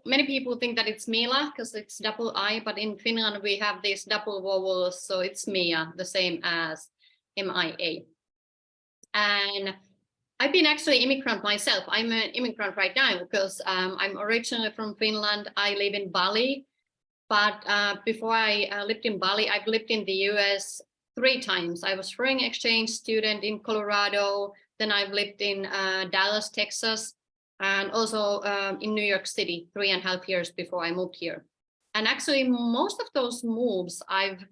many people think that it's Mila because it's double I, but in Finland we have these double vowels, so it's Mia, the same as M-I-A. And I've been actually immigrant myself. I'm an immigrant right now because I'm originally from Finland. I live in Bali, but before I lived in Bali, I've lived in the US 3 times. I was foreign exchange student in Colorado, then I've lived in Dallas, Texas, and also in New York City 3.5 years before I moved here. And actually most of those moves I've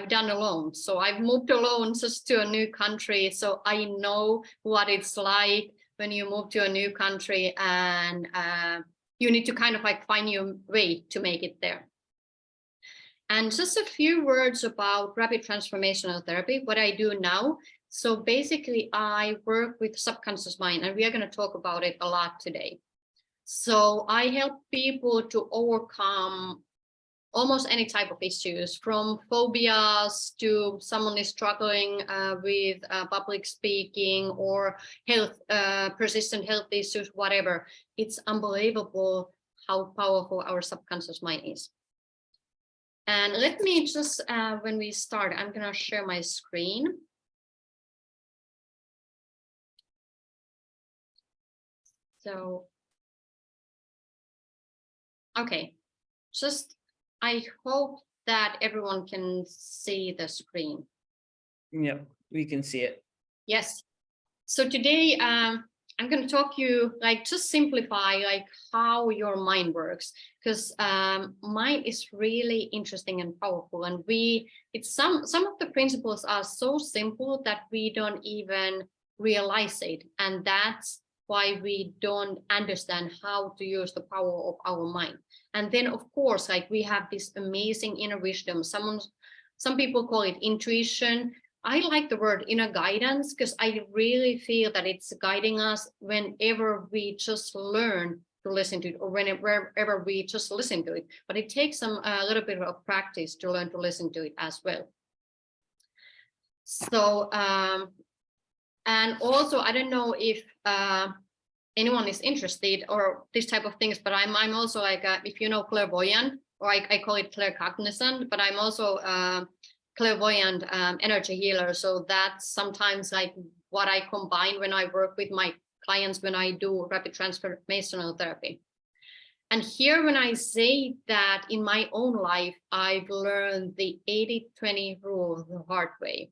done alone. So I've moved alone just to a new country. So I know what it's like when you move to a new country and you need to kind of like find your way to make it there. And just a few words about rapid transformational therapy, what I do now. So basically I work with subconscious mind, and we are going to talk about it a lot today. So I help people to overcome almost any type of issues, from phobias to someone is struggling with public speaking or health, persistent health issues, whatever. It's unbelievable how powerful our subconscious mind is. And let me just, when we start, I'm going to share my screen. So, okay, just I hope that everyone can see the screen. Yep, we can see it. Yes. So today I'm going to talk you like just simplify like how your mind works, because mind is really interesting and powerful, and it's some of the principles are so simple that we don't even realize it, and that's why we don't understand how to use the power of our mind. And then of course, like we have this amazing inner wisdom. Some people call it intuition. I like the word inner guidance because I really feel that it's guiding us whenever we just learn to listen to it, or wherever we just listen to it. But it takes a little bit of practice to learn to listen to it as well. So, and also, I don't know if anyone is interested or this type of things, but I'm also like, if you know clairvoyant, or I call it claircognizant, but I'm also clairvoyant energy healer. So that's sometimes like what I combine when I work with my clients, when I do rapid transformational therapy. And here, when I say that in my own life, I've learned the 80-20 rule the hard way.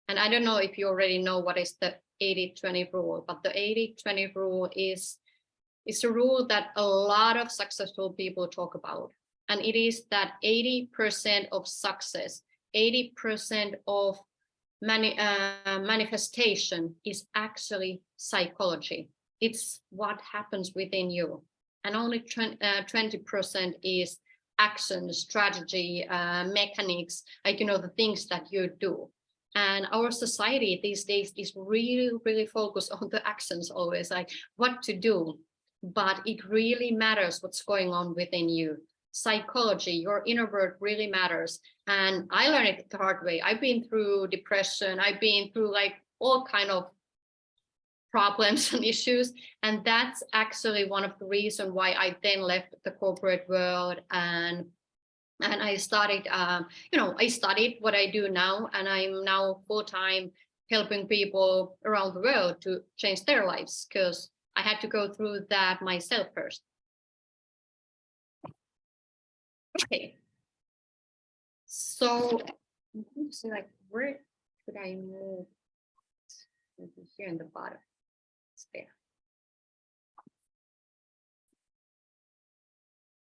And I don't know if you already know what is the 80-20 rule, but the 80-20 rule is a rule that a lot of successful people talk about. And it is that 80% of success, 80% of manifestation is actually psychology. It's what happens within you. And only 20% is action, strategy, mechanics, like, you know, the things that you do. And our society these days is really, really focused on the actions always, like what to do. But it really matters what's going on within you. Psychology, your inner world really matters. And I learned it the hard way. I've been through depression. I've been through like all kind of problems and issues. And that's actually one of the reasons why I then left the corporate world and I started, I studied what I do now, and I'm now full-time helping people around the world to change their lives, because I had to go through that myself first. Okay. So, let's see, like, where could I move? Here in the bottom. It's there.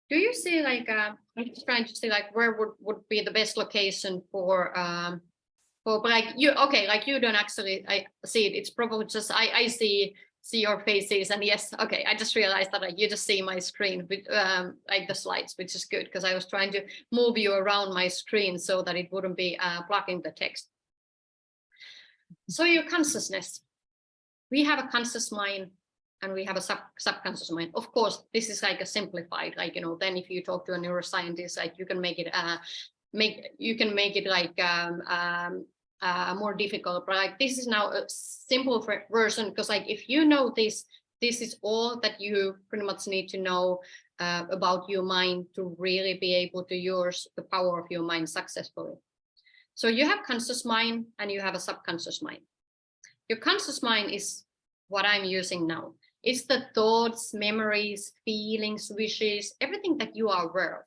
Do you see like, I'm just trying to see like where would be the best location for like you, okay, like you don't actually, I see it, it's probably just, I see your faces, and yes, okay, I just realized that like you just see my screen with like the slides, which is good because I was trying to move you around my screen so that it wouldn't be blocking the text. So your consciousness, we have a conscious mind and we have a subconscious mind. Of course, this is like a simplified, like, you know, then if you talk to a neuroscientist, like you can make it like more difficult, but like this is now a simple version, because like if you know this is all that you pretty much need to know about your mind to really be able to use the power of your mind successfully. So you have conscious mind and you have a subconscious mind. Your conscious mind is what I'm using now. It's the thoughts, memories, feelings, wishes, everything that you are aware of.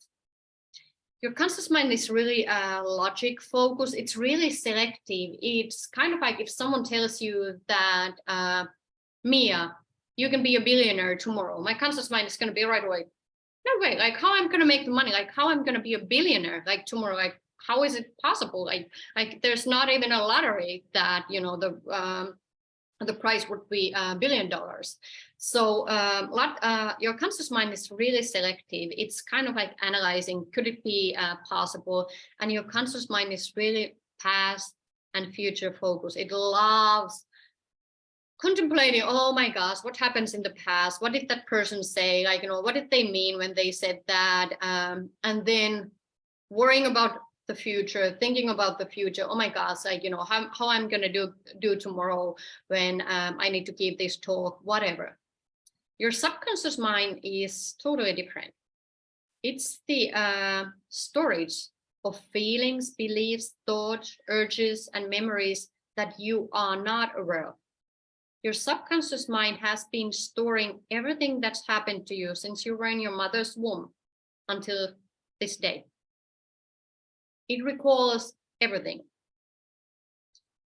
Your conscious mind is really logic focused. It's really selective. It's kind of like if someone tells you that, Mia, you can be a billionaire tomorrow. My conscious mind is going to be right away. No way, like how I'm going to make the money, like how I'm going to be a billionaire, like tomorrow, like how is it possible? Like there's not even a lottery that, you know, the price would be $1 billion. So your conscious mind is really selective. It's kind of like analyzing, could it be possible? And your conscious mind is really past and future focused. It loves contemplating, oh my gosh, what happens in the past? What did that person say? Like, you know, what did they mean when they said that? And then worrying about the future, thinking about the future. Oh my gosh, like, you know, how I'm gonna do tomorrow when I need to give this talk, whatever. Your subconscious mind is totally different. It's the storage of feelings, beliefs, thoughts, urges, and memories that you are not aware of. Your subconscious mind has been storing everything that's happened to you since you were in your mother's womb until this day. It recalls everything.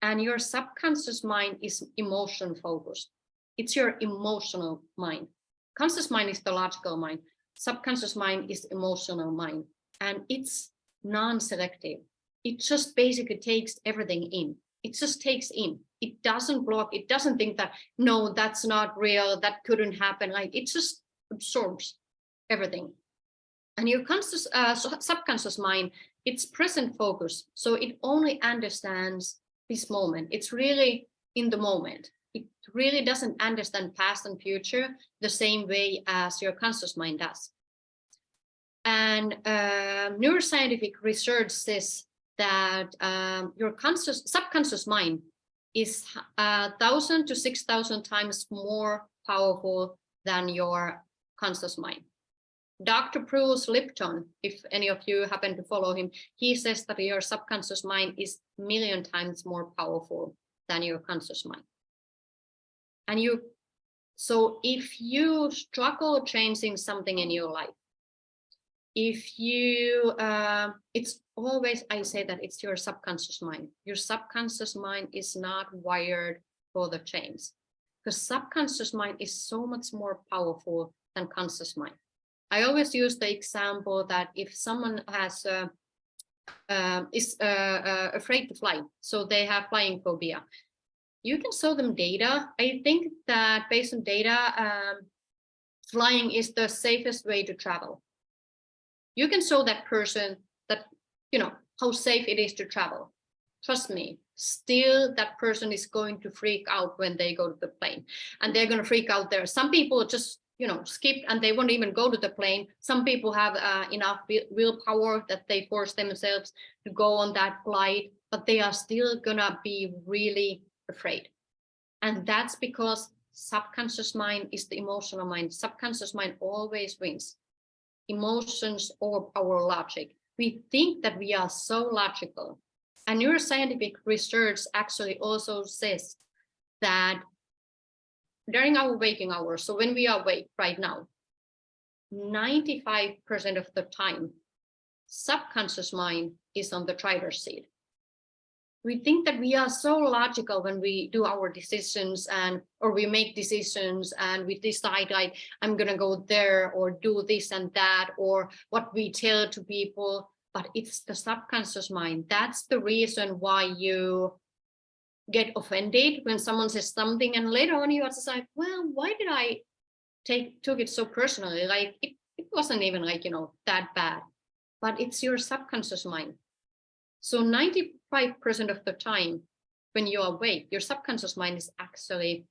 And your subconscious mind is emotion focused. It's your emotional mind. Conscious mind is the logical mind. Subconscious mind is emotional mind. And it's non-selective. It just basically takes everything in. It just takes in. It doesn't block. It doesn't think that, no, that's not real. That couldn't happen. Like it just absorbs everything. And your subconscious mind, it's present focus. So it only understands this moment. It's really in the moment. It really doesn't understand past and future the same way as your conscious mind does. And neuroscientific research says that your subconscious mind is 1,000 to 6,000 times more powerful than your conscious mind. Dr. Bruce Lipton, if any of you happen to follow him, he says that your subconscious mind is 1,000,000 times more powerful than your conscious mind. And so if you struggle changing something in your life, if you, it's always, I say that it's your subconscious mind. Your subconscious mind is not wired for the change, because subconscious mind is so much more powerful than conscious mind. I always use the example that if someone has is afraid to fly, so they have flying phobia, you can show them data. I think that based on data, flying is the safest way to travel. You can show that person that, you know, how safe it is to travel. Trust me, still that person is going to freak out when they go to the plane, and they're going to freak out there. Some people just, you know, skip and they won't even go to the plane. Some people have enough willpower that they force themselves to go on that flight, but they are still gonna be really afraid. And that's because subconscious mind is the emotional mind. Subconscious mind always wins. Emotions or our logic. We think that we are so logical. And neuroscientific research actually also says that during our waking hours, so when we are awake right now, 95% of the time, subconscious mind is on the driver's seat. We think that we are so logical when we do our decisions or we make decisions and we decide like, I'm gonna go there or do this and that, or what we tell to people, but it's the subconscious mind. That's the reason why you get offended when someone says something, and later on you are just like, well, why did I took it so personally? Like it wasn't even like, you know, that bad, but it's your subconscious mind. So 95% of the time when you're awake, your subconscious mind is actually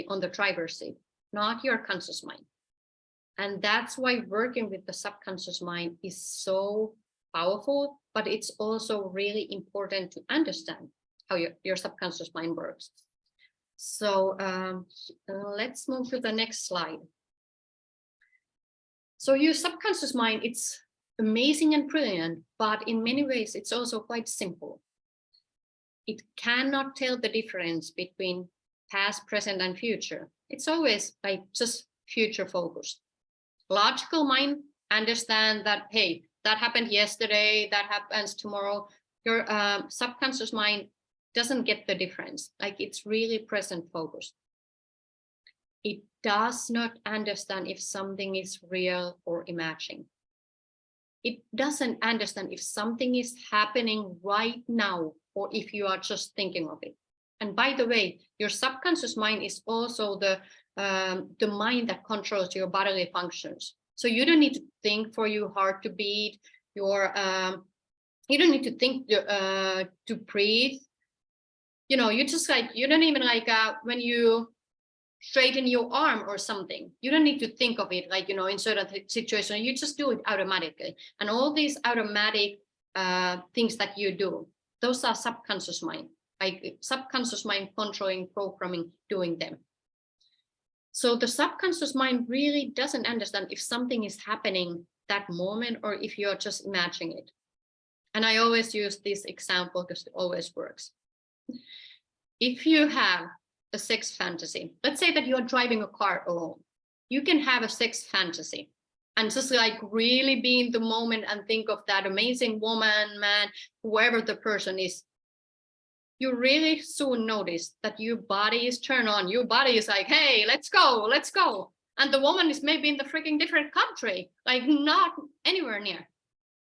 on the driver's seat, not your conscious mind. And that's why working with the subconscious mind is so powerful, but it's also really important to understand how your subconscious mind works. So let's move to the next slide. So your subconscious mind, it's amazing and brilliant, but in many ways, it's also quite simple. It cannot tell the difference between past, present, and future. It's always like just future focused. Logical mind understand that, hey, that happened yesterday, that happens tomorrow. Your subconscious mind doesn't get the difference. Like it's really present focused. It does not understand if something is real or imagining. It doesn't understand if something is happening right now or if you are just thinking of it. And by the way, your subconscious mind is also the mind that controls your bodily functions. So you don't need to think for your heart to beat, your you don't need to think to breathe. You know, you just like, you don't even like when you straighten your arm or something, you don't need to think of it like, you know, in certain situation, you just do it automatically. And all these automatic things that you do, those are subconscious mind, like subconscious mind controlling, programming, doing them. So the subconscious mind really doesn't understand if something is happening that moment or if you're just imagining it. And I always use this example because it always works. If you have a sex fantasy, let's say that you're driving a car alone, you can have a sex fantasy and just like really be in the moment and think of that amazing woman, man, whoever the person is. You really soon notice that your body is turned on. Your body is like, hey, let's go, let's go. And the woman is maybe in the freaking different country, like not anywhere near.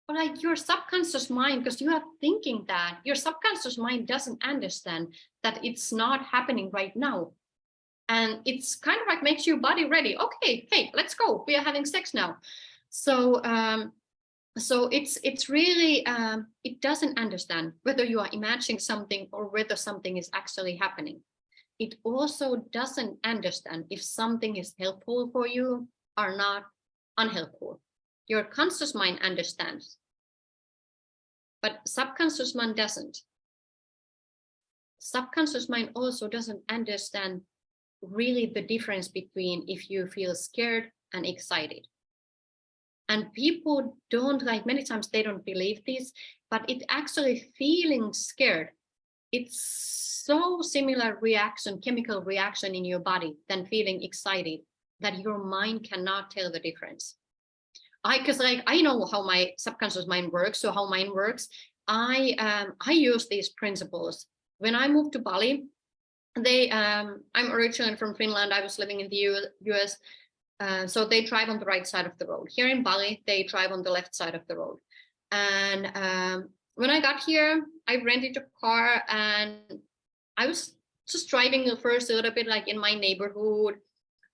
But like your subconscious mind, because you are thinking that, your subconscious mind doesn't understand that it's not happening right now. And it's kind of like makes your body ready. Okay, hey, let's go. We are having sex now. So it's really, it doesn't understand whether you are imagining something or whether something is actually happening. It also doesn't understand if something is helpful for you or not unhelpful. Your conscious mind understands, but subconscious mind doesn't. Subconscious mind also doesn't understand really the difference between if you feel scared and excited. And people don't, like many times they don't believe this, but it actually feeling scared. It's so similar reaction, chemical reaction in your body than feeling excited that your mind cannot tell the difference. Because like I know how my subconscious mind works, so how mine works. I use these principles. When I moved to Bali, I'm originally from Finland. I was living in the US. So they drive on the right side of the road. Here in Bali, they drive on the left side of the road. And when I got here, I rented a car and I was just driving first a little bit like in my neighborhood.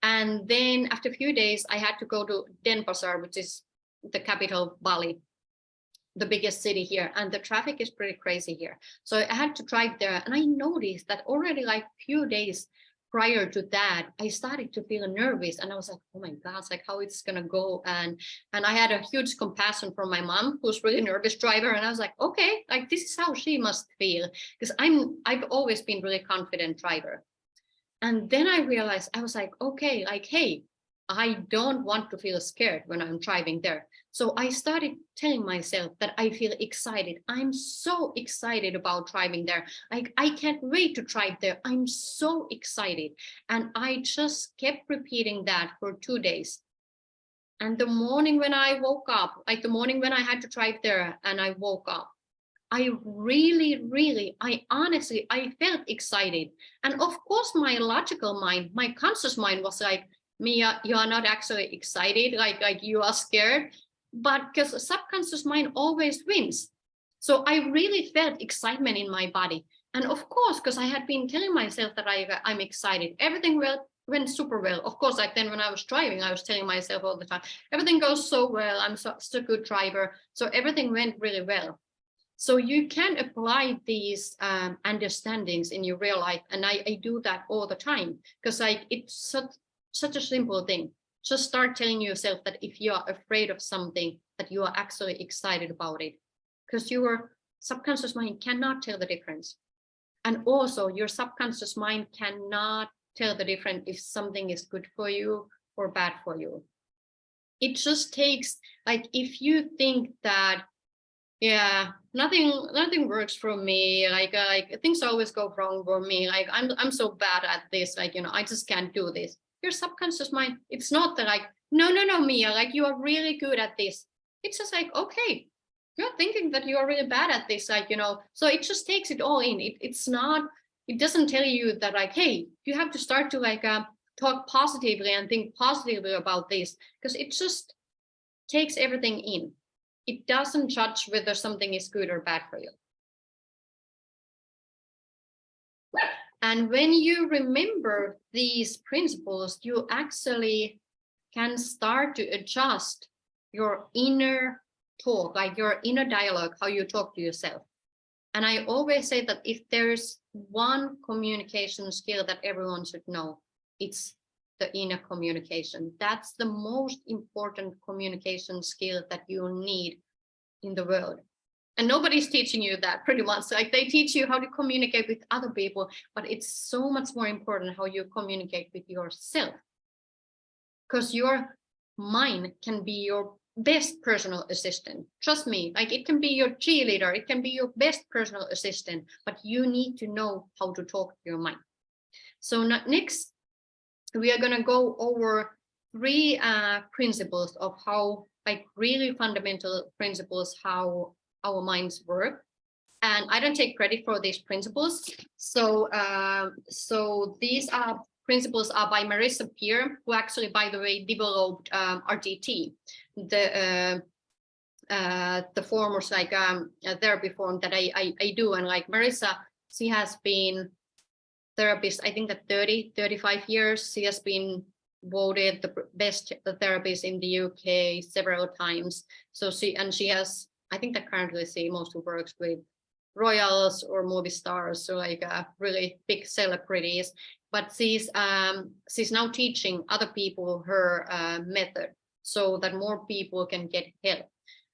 And then after a few days, I had to go to Denpasar, which is the capital of Bali, the biggest city here. And the traffic is pretty crazy here. So I had to drive there. And I noticed that already like a few days prior to that, I started to feel nervous. And I was like, oh my God, it's like how it's going to go. And I had a huge compassion for my mom, who's really nervous driver. And I was like, okay, like this is how she must feel. Because I've always been really confident driver. And then I realized, I was like, okay, like, hey, I don't want to feel scared when I'm driving there. So I started telling myself that I feel excited. I'm so excited about driving there. Like, I can't wait to drive there. I'm so excited. And I just kept repeating that for 2 days. And the morning when I woke up, like the morning when I had to drive there and I woke up, I honestly, I felt excited. And of course, my logical mind, my conscious mind was like, Mia, you are not actually excited, like you are scared, but because subconscious mind always wins. So I really felt excitement in my body. And of course, because I had been telling myself that I'm excited, everything went super well. Of course, like then when I was driving, I was telling myself all the time, everything goes so well. I'm such a good driver. So everything went really well. So you can apply these understandings in your real life. And I do that all the time because like it's such a simple thing. Just start telling yourself that if you are afraid of something, that you are actually excited about it, because your subconscious mind cannot tell the difference. And also your subconscious mind cannot tell the difference if something is good for you or bad for you. it just takes, like, if you think that, yeah, nothing works for me, like things always go wrong for me, like I'm so bad at this, like, I just can't do this. Your subconscious mind, it's not that like, no, Mia, like you are really good at this. It's just like, okay, you're thinking that you are really bad at this, like, so it just takes it all in. It's not, it doesn't tell you that like, hey, you have to start to like talk positively and think positively about this, because it just takes everything in. It doesn't judge whether something is good or bad for you. And when you remember these principles, you actually can start to adjust your inner talk, like your inner dialogue, how you talk to yourself. And I always say that if there's one communication skill that everyone should know, it's the inner communication. That's the most important communication skill that you need in the world. And nobody's teaching you that, pretty much. Like, they teach you how to communicate with other people, but it's so much more important how you communicate with yourself. Because your mind can be your best personal assistant. Trust me, like, it can be your cheerleader, it can be your best personal assistant, but you need to know how to talk to your mind. So next, we are going to go over 3 principles of how, like, really fundamental principles, how our minds work. And I don't take credit for these principles. So these principles are by Marissa Peer, who actually, by the way, developed RTT, the form was like a therapy form that I do. And like Marissa, she has been therapist, I think that 35 years. She has been voted the best therapist in the UK several times. So she has, I think that currently she mostly works with royals or movie stars, so like really big celebrities. But she's now teaching other people her method, so that more people can get help.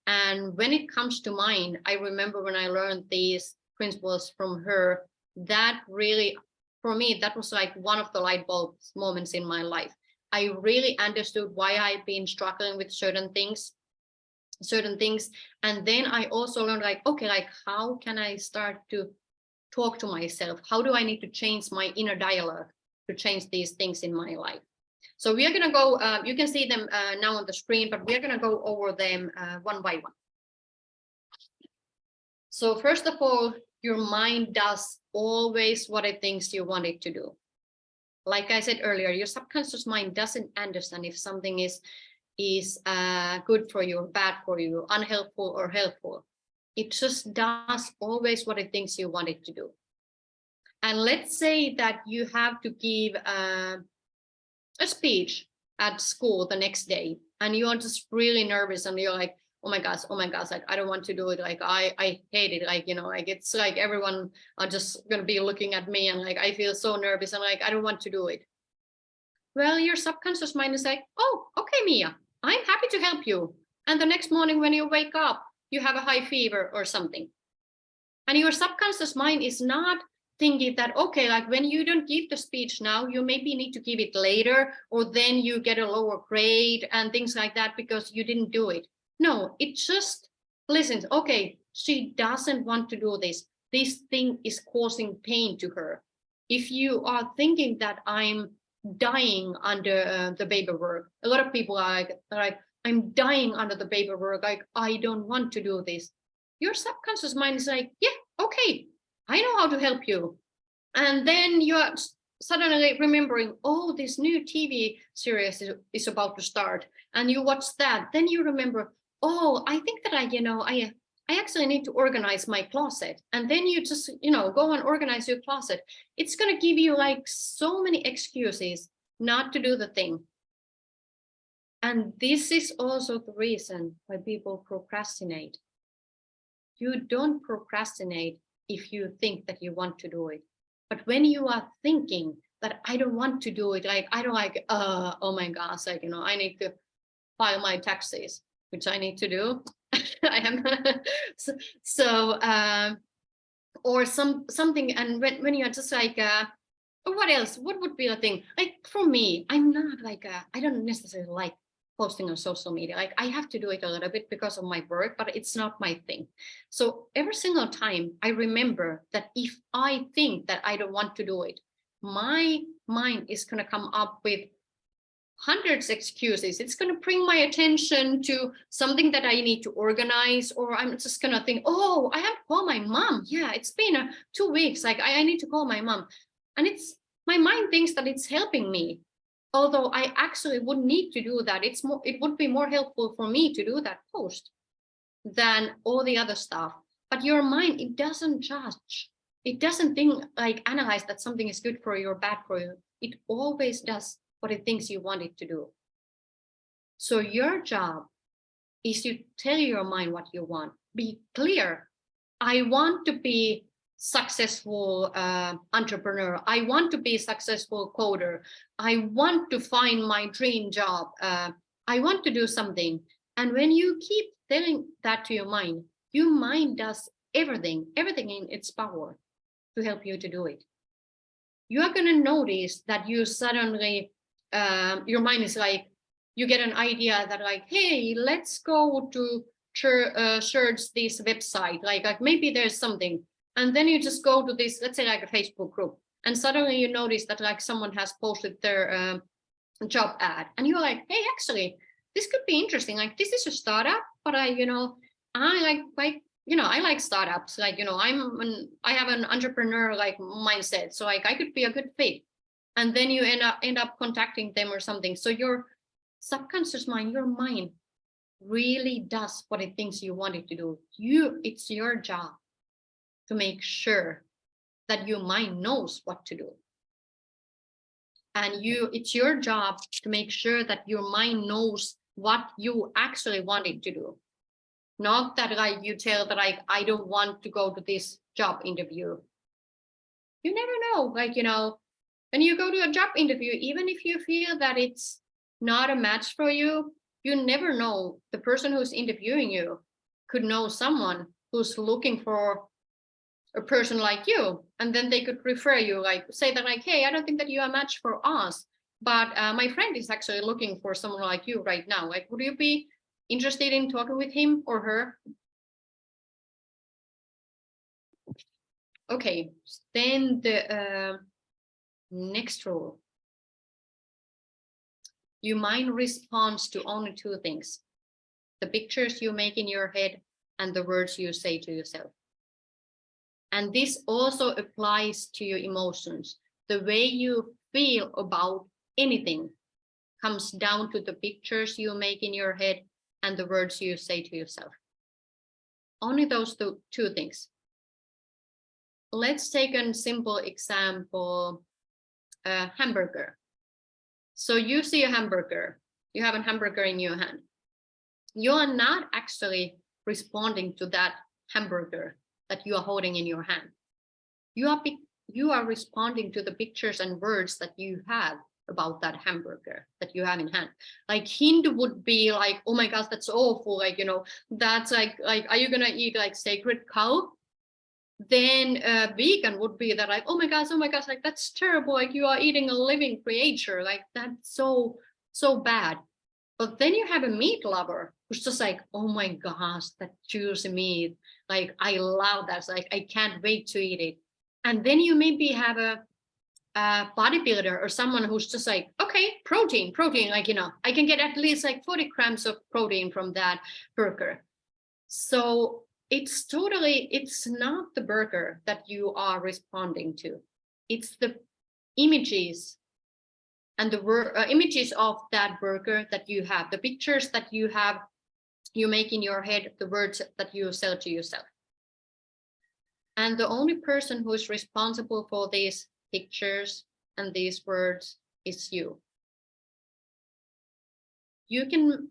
And when it comes to mind, I remember when I learned these principles from her, that really, for me, that was like one of the light bulb moments in my life. I really understood why I've been struggling with certain things. And then I also learned, like, okay, like, how can I start to talk to myself? How do I need to change my inner dialogue to change these things in my life? So we are going to go, you can see them now on the screen, but we're going to go over them one by one. So first of all, your mind does always what it thinks you want it to do. Like I said earlier, your subconscious mind doesn't understand if something is good for you or bad for you, unhelpful or helpful. It just does always what it thinks you want it to do. And let's say that you have to give a speech at school the next day, and you are just really nervous, and you're like, oh my gosh, like, I don't want to do it. Like, I hate it. Like, like, it's like everyone are just gonna be looking at me, and like, I feel so nervous, and like, I don't want to do it. Well, your subconscious mind is like, oh, okay, Mia, I'm happy to help you. And the next morning when you wake up, you have a high fever or something. And your subconscious mind is not thinking that, okay, like, when you don't give the speech now, you maybe need to give it later, or then you get a lower grade and things like that because you didn't do it. No, it just listens. Okay, she doesn't want to do this. This thing is causing pain to her. If you are thinking that I'm dying under the paperwork, a lot of people are like, I'm dying under the paperwork. Like, I don't want to do this. Your subconscious mind is like, yeah, okay, I know how to help you. And then you're suddenly remembering, oh, this new TV series is about to start, and you watch that. Then you remember, oh, I think that I actually need to organize my closet. And then you just, go and organize your closet. It's going to give you like so many excuses not to do the thing. And this is also the reason why people procrastinate. You don't procrastinate if you think that you want to do it. But when you are thinking that I don't want to do it, like, I don't like, oh my gosh, like, I need to file my taxes, which I need to do. I am or something. And when you're just like, what else? What would be a thing? Like, for me, I'm not like, I don't necessarily like posting on social media. Like I have to do it a little bit because of my work, but it's not my thing. So every single time I remember that if I think that I don't want to do it, my mind is going to come up with hundreds of excuses. It's going to bring my attention to something that I need to organize, or I'm just going to think, oh, I have to call my mom. Yeah, it's been 2 weeks. Like I need to call my mom. And it's my mind thinks that it's helping me. Although I actually would need to do that. It would be more helpful for me to do that post than all the other stuff. But your mind, it doesn't judge. It doesn't think like analyze that something is good for you or bad for you. It always does what it thinks you want it to do. So your job is to tell your mind what you want. Be clear. I want to be successful entrepreneur. I want to be a successful coder. I want to find my dream job. I want to do something. And when you keep telling that to your mind does everything in its power to help you to do it. You are going to notice that you suddenly, your mind is like, you get an idea that like, hey, let's go to search this website. Like maybe there's something. And then you just go to this, let's say like a Facebook group. And suddenly you notice that like someone has posted their job ad. And you're like, hey, actually, this could be interesting. Like this is a startup, but I like startups. Like, I have an entrepreneur like mindset. So like I could be a good fit. And then you end up contacting them or something. So your subconscious mind, your mind really does what it thinks you want it to do. It's your job to make sure that your mind knows what to do. And it's your job to make sure that your mind knows what you actually want it to do. Not that like you tell that like, I don't want to go to this job interview. You never know, like, when you go to a job interview, even if you feel that it's not a match for you, you never know. The person who's interviewing you could know someone who's looking for a person like you, and then they could refer you, like say that like, hey, I don't think that you are a match for us, but my friend is actually looking for someone like you right now. Like, would you be interested in talking with him or her? Okay, then the next rule. Your mind responds to only 2 things: the pictures you make in your head and the words you say to yourself. And this also applies to your emotions. The way you feel about anything comes down to the pictures you make in your head and the words you say to yourself. Only those 2 things. Let's take a simple example, a hamburger. So you see a hamburger, you have a hamburger in your hand. You are not actually responding to that hamburger that you are holding in your hand. You are responding to the pictures and words that you have about that hamburger that you have in hand. Like Hindu would be like, oh my gosh, that's awful. Like, that's like, are you gonna eat like sacred cow? Then vegan would be that like, oh my gosh, like that's terrible. Like you are eating a living creature. Like that's so bad. But then you have a meat lover who's just like, oh my gosh, that juicy meat. Like, I love that. Like, I can't wait to eat it. And then you maybe have a bodybuilder or someone who's just like, okay, protein. Like, I can get at least like 40 grams of protein from that burger. So it's not the burger that you are responding to. It's the images and the images of that burger that you have, the pictures that you have, you make in your head, the words that you sell to yourself. And the only person who is responsible for these pictures and these words is you. You can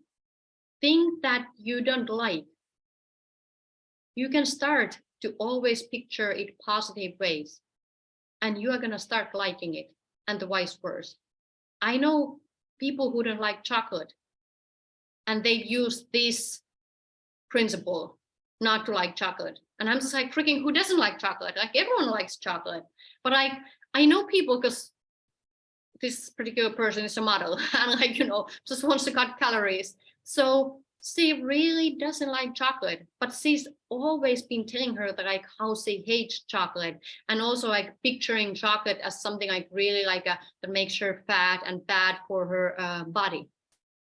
think that you don't like. You can start to always picture it positive ways, and you are going to start liking it, and the vice versa. I know people who don't like chocolate, and they use this principle not to like chocolate. And I'm just like, freaking, who doesn't like chocolate? Like everyone likes chocolate. But I know people, because this particular person is a model and like, just wants to cut calories. So she really doesn't like chocolate, but she's always been telling her that like how she hates chocolate, and also like picturing chocolate as something like really like that makes her fat and bad for her body.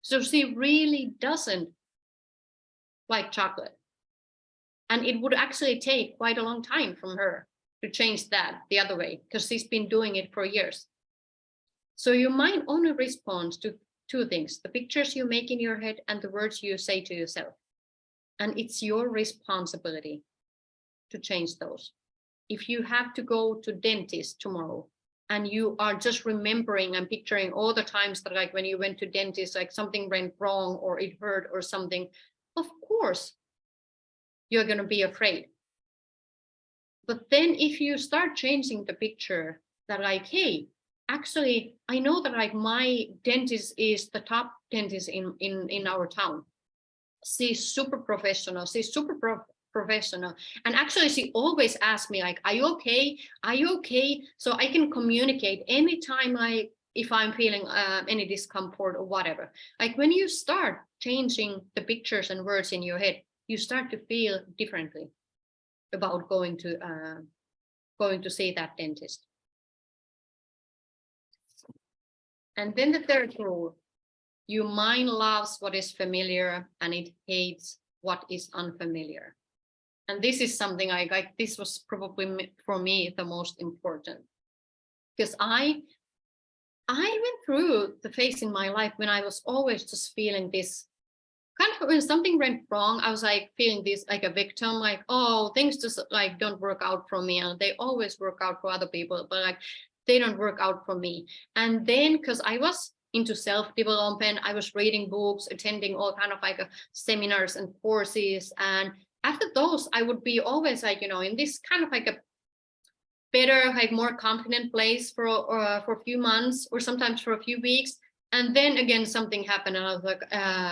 So she really doesn't like chocolate. And it would actually take quite a long time from her to change that the other way, because she's been doing it for years. So your mind only responds to two things: the pictures you make in your head and the words you say to yourself. And it's your responsibility to change those. If you have to go to dentist tomorrow and you are just remembering and picturing all the times that like when you went to dentist, like something went wrong or it hurt or something, of course, you're going to be afraid. But then if you start changing the picture that like, hey, actually, I know that like my dentist is the top dentist in our town. She's super professional. She's super professional. And actually, she always asks me like, are you okay? Are you okay? So I can communicate anytime like if I'm feeling any discomfort or whatever. Like when you start changing the pictures and words in your head, you start to feel differently about going to see that dentist. And then the third rule: your mind loves what is familiar and it hates what is unfamiliar. And this is something like this was probably for me the most important, because I went through the phase in my life when I was always just feeling this kind of, when something went wrong, I was like feeling this like a victim, like, oh, things just like don't work out for me, and they always work out for other people, but like they don't work out for me. And then because I was into self-development, I was reading books, attending all kind of like seminars and courses, and after those I would be always like, in this kind of like a better, like more confident place for a few months or sometimes for a few weeks. And then again, something happened and I was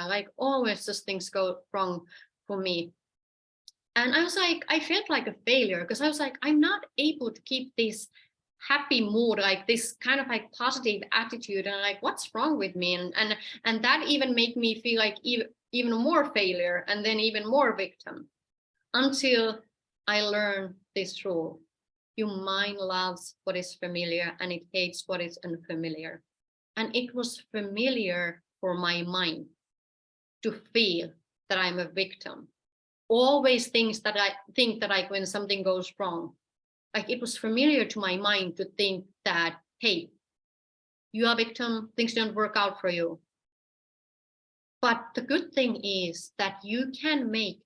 like always just things go wrong for me. And I was like, I felt like a failure because I was like, I'm not able to keep this happy mood, like this kind of like positive attitude, and like, what's wrong with me? And that even made me feel like even more failure and then even more victim, until I learned this rule: your mind loves what is familiar and it hates what is unfamiliar. And it was familiar for my mind to feel that I'm a victim. Always things that I think that like when something goes wrong, like it was familiar to my mind to think that, hey, you are a victim, things don't work out for you. But the good thing is that you can make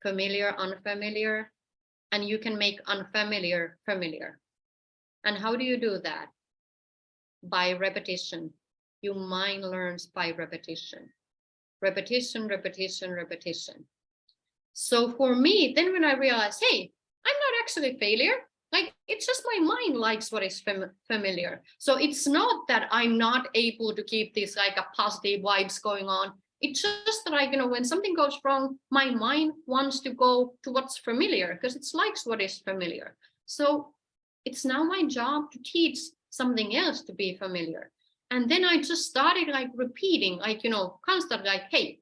familiar unfamiliar, and you can make unfamiliar familiar. And how do you do that? By repetition. Your mind learns by repetition. Repetition, repetition, repetition. So for me, then when I realized, hey, I'm not actually a failure. Like, it's just my mind likes what is familiar. So it's not that I'm not able to keep this like a positive vibes going on. It's just that like, when something goes wrong, my mind wants to go to what's familiar because it likes what is familiar. So it's now my job to teach something else to be familiar. And then I just started like repeating, like, constantly like, hey,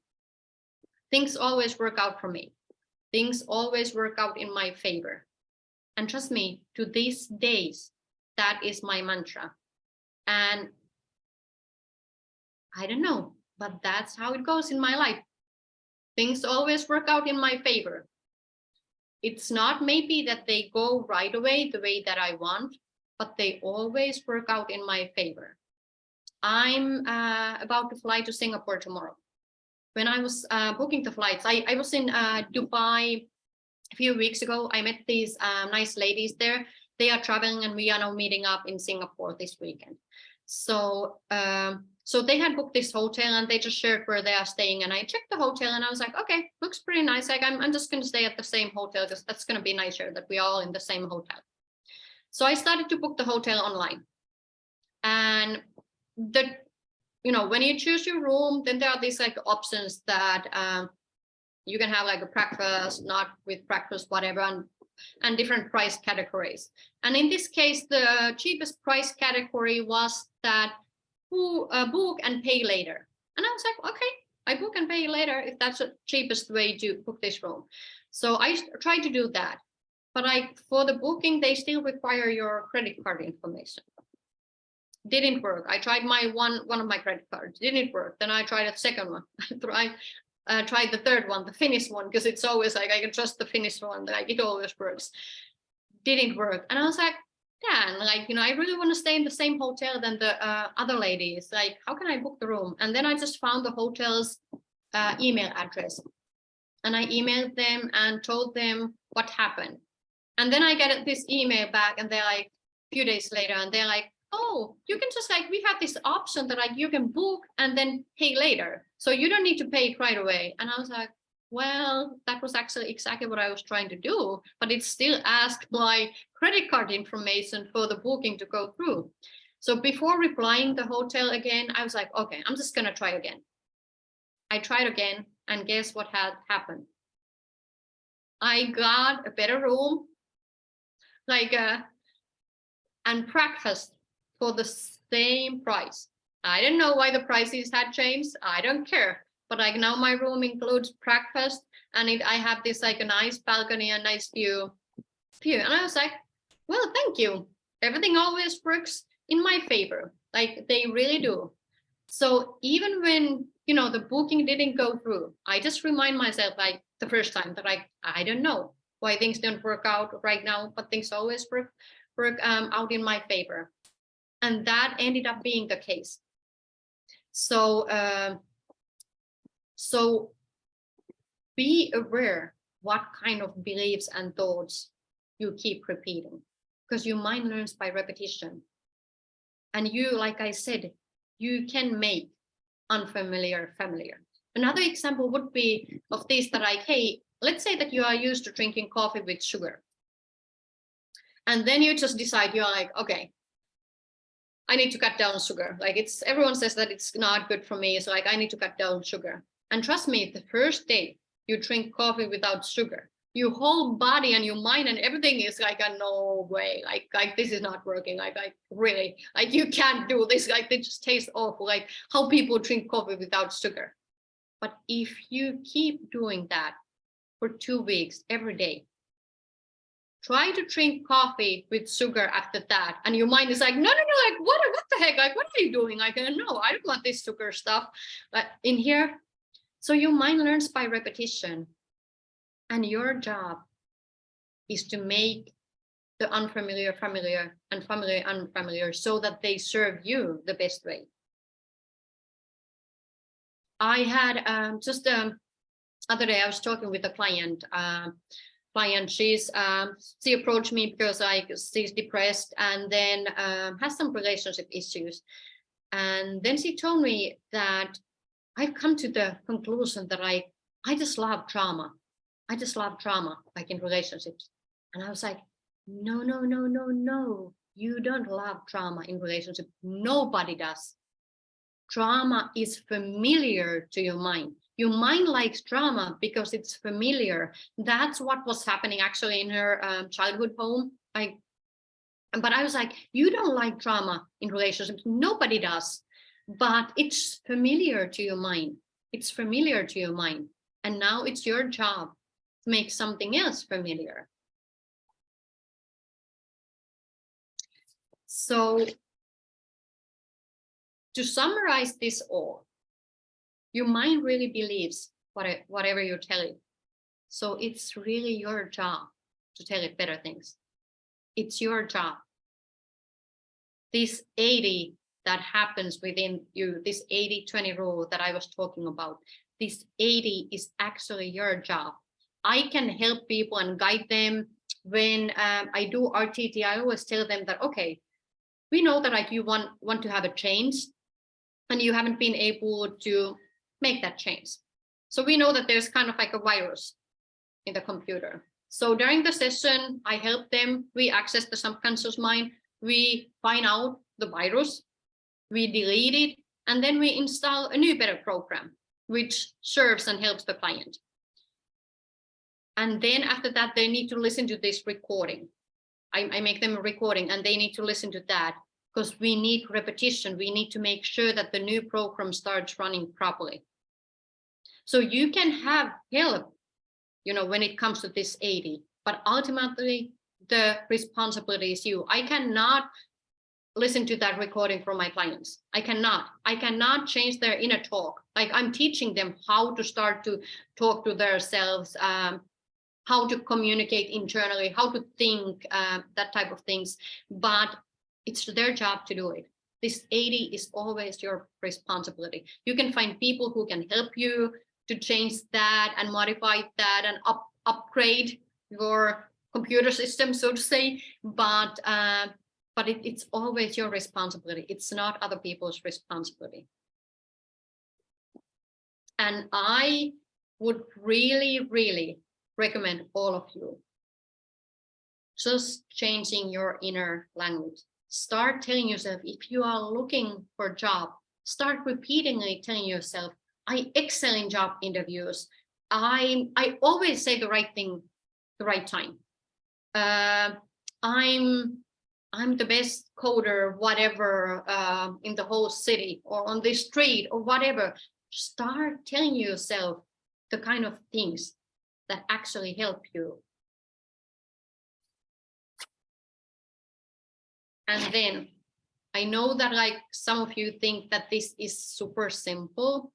things always work out for me. Things always work out in my favor. And trust me, to these days, that is my mantra. And I don't know, but that's how it goes in my life. Things always work out in my favor. It's not maybe that they go right away the way that I want, but they always work out in my favor. I'm about to fly to Singapore tomorrow. When I was booking the flights, I was in Dubai a few weeks ago. I met these nice ladies there. They are traveling and we are now meeting up in Singapore this weekend. So so they had booked this hotel and they just shared where they are staying, and I checked the hotel and I was like, okay, looks pretty nice. Like I'm just going to stay at the same hotel because that's going to be nicer that we are all in the same hotel. So I started to book the hotel online, and when you choose your room, then there are these like options that you can have like a breakfast, not with breakfast, whatever. And and different price categories. And in this case, the cheapest price category was that book and pay later. And I was like, okay, I book and pay later if that's the cheapest way to book this room. So I tried to do that. But for the booking, they still require your credit card information. Didn't work. I tried my one of my credit cards, didn't work. Then I tried a second one. I tried the third one, the Finnish one, because it's always like I can trust the Finnish one, like it always works. Didn't work. And I was like, damn, like, I really want to stay in the same hotel than the other ladies. Like, how can I book the room? And then I just found the hotel's email address. And I emailed them and told them what happened. And then I get this email back, and they're like, a few days later, and they're like, oh, you can just we have this option that you can book and then pay later. So you don't need to pay it right away. And I was like, well, that was actually exactly what I was trying to do, but it still asked my credit card information for the booking to go through. So before replying the hotel again, I was like, okay, I'm just gonna try again. I tried again, and guess what had happened? I got a better room, and breakfast for the same price. I don't know why the prices had changed. I don't care. But now my room includes breakfast, and I have this a nice balcony and nice view. And I was like, well, thank you. Everything always works in my favor. They really do. So even when the booking didn't go through, I just remind myself the first time that I don't know why things don't work out right now, but things always work out in my favor. And that ended up being the case. So be aware what kind of beliefs and thoughts you keep repeating, because your mind learns by repetition. And you, like I said, you can make unfamiliar familiar. Another example would be of this, that hey, let's say that you are used to drinking coffee with sugar. And then you just decide, you're like, okay, I need to cut down sugar. Everyone says that it's not good for me. So I need to cut down sugar. And trust me, the first day you drink coffee without sugar, your whole body and your mind and everything is no way, this is not working. Really, you can't do this. They just taste awful. How people drink coffee without sugar. But if you keep doing that for 2 weeks every day, try to drink coffee with sugar after that, and your mind is no, what the heck? What are you doing? No, I don't want this sugar stuff in here. So your mind learns by repetition, and your job is to make the unfamiliar familiar and familiar unfamiliar, so that they serve you the best way. I had other day I was talking with a client. She approached me because she's depressed, and then has some relationship issues. And then she told me that I've come to the conclusion that I just love drama. I just love drama, in relationships. And I was like, no, you don't love drama in relationship. Nobody does. Drama is familiar to your mind. Your mind likes drama because it's familiar. That's what was happening actually in her childhood home. But I was like, you don't like drama in relationships. Nobody does. But it's familiar to your mind. It's familiar to your mind. And now it's your job to make something else familiar. So to summarize this all, your mind really believes whatever you tell it. So it's really your job to tell it better things. It's your job. This 80 that happens within you, this 80-20 rule that I was talking about, this 80 is actually your job. I can help people and guide them. When I do RTT, I always tell them that, okay, we know that you want to have a change, and you haven't been able to make that change. So we know that there's kind of a virus in the computer. So during the session, I help them. We access the subconscious mind. We find out the virus. We delete it. And then we install a new, better program, which serves and helps the client. And then after that, they need to listen to this recording. I make them a recording and they need to listen to that, because we need repetition. We need to make sure that the new program starts running properly. So you can have help, when it comes to this 80, but ultimately the responsibility is you. I cannot listen to that recording from my clients. I cannot change their inner talk. Like, I'm teaching them how to start to talk to themselves, how to communicate internally, how to think, that type of things. But it's their job to do it. This 80 is always your responsibility. You can find people who can help you to change that and modify that and upgrade your computer system, so to say. But it's always your responsibility. It's not other people's responsibility. And I would really, really recommend all of you just changing your inner language. Start telling yourself, if you are looking for a job, start repeatedly telling yourself, I excel in job interviews. I always say the right thing the right time. I'm the best coder, whatever, in the whole city or on this street or whatever. Start telling yourself the kind of things that actually help you. And then I know that like some of you think that this is super simple,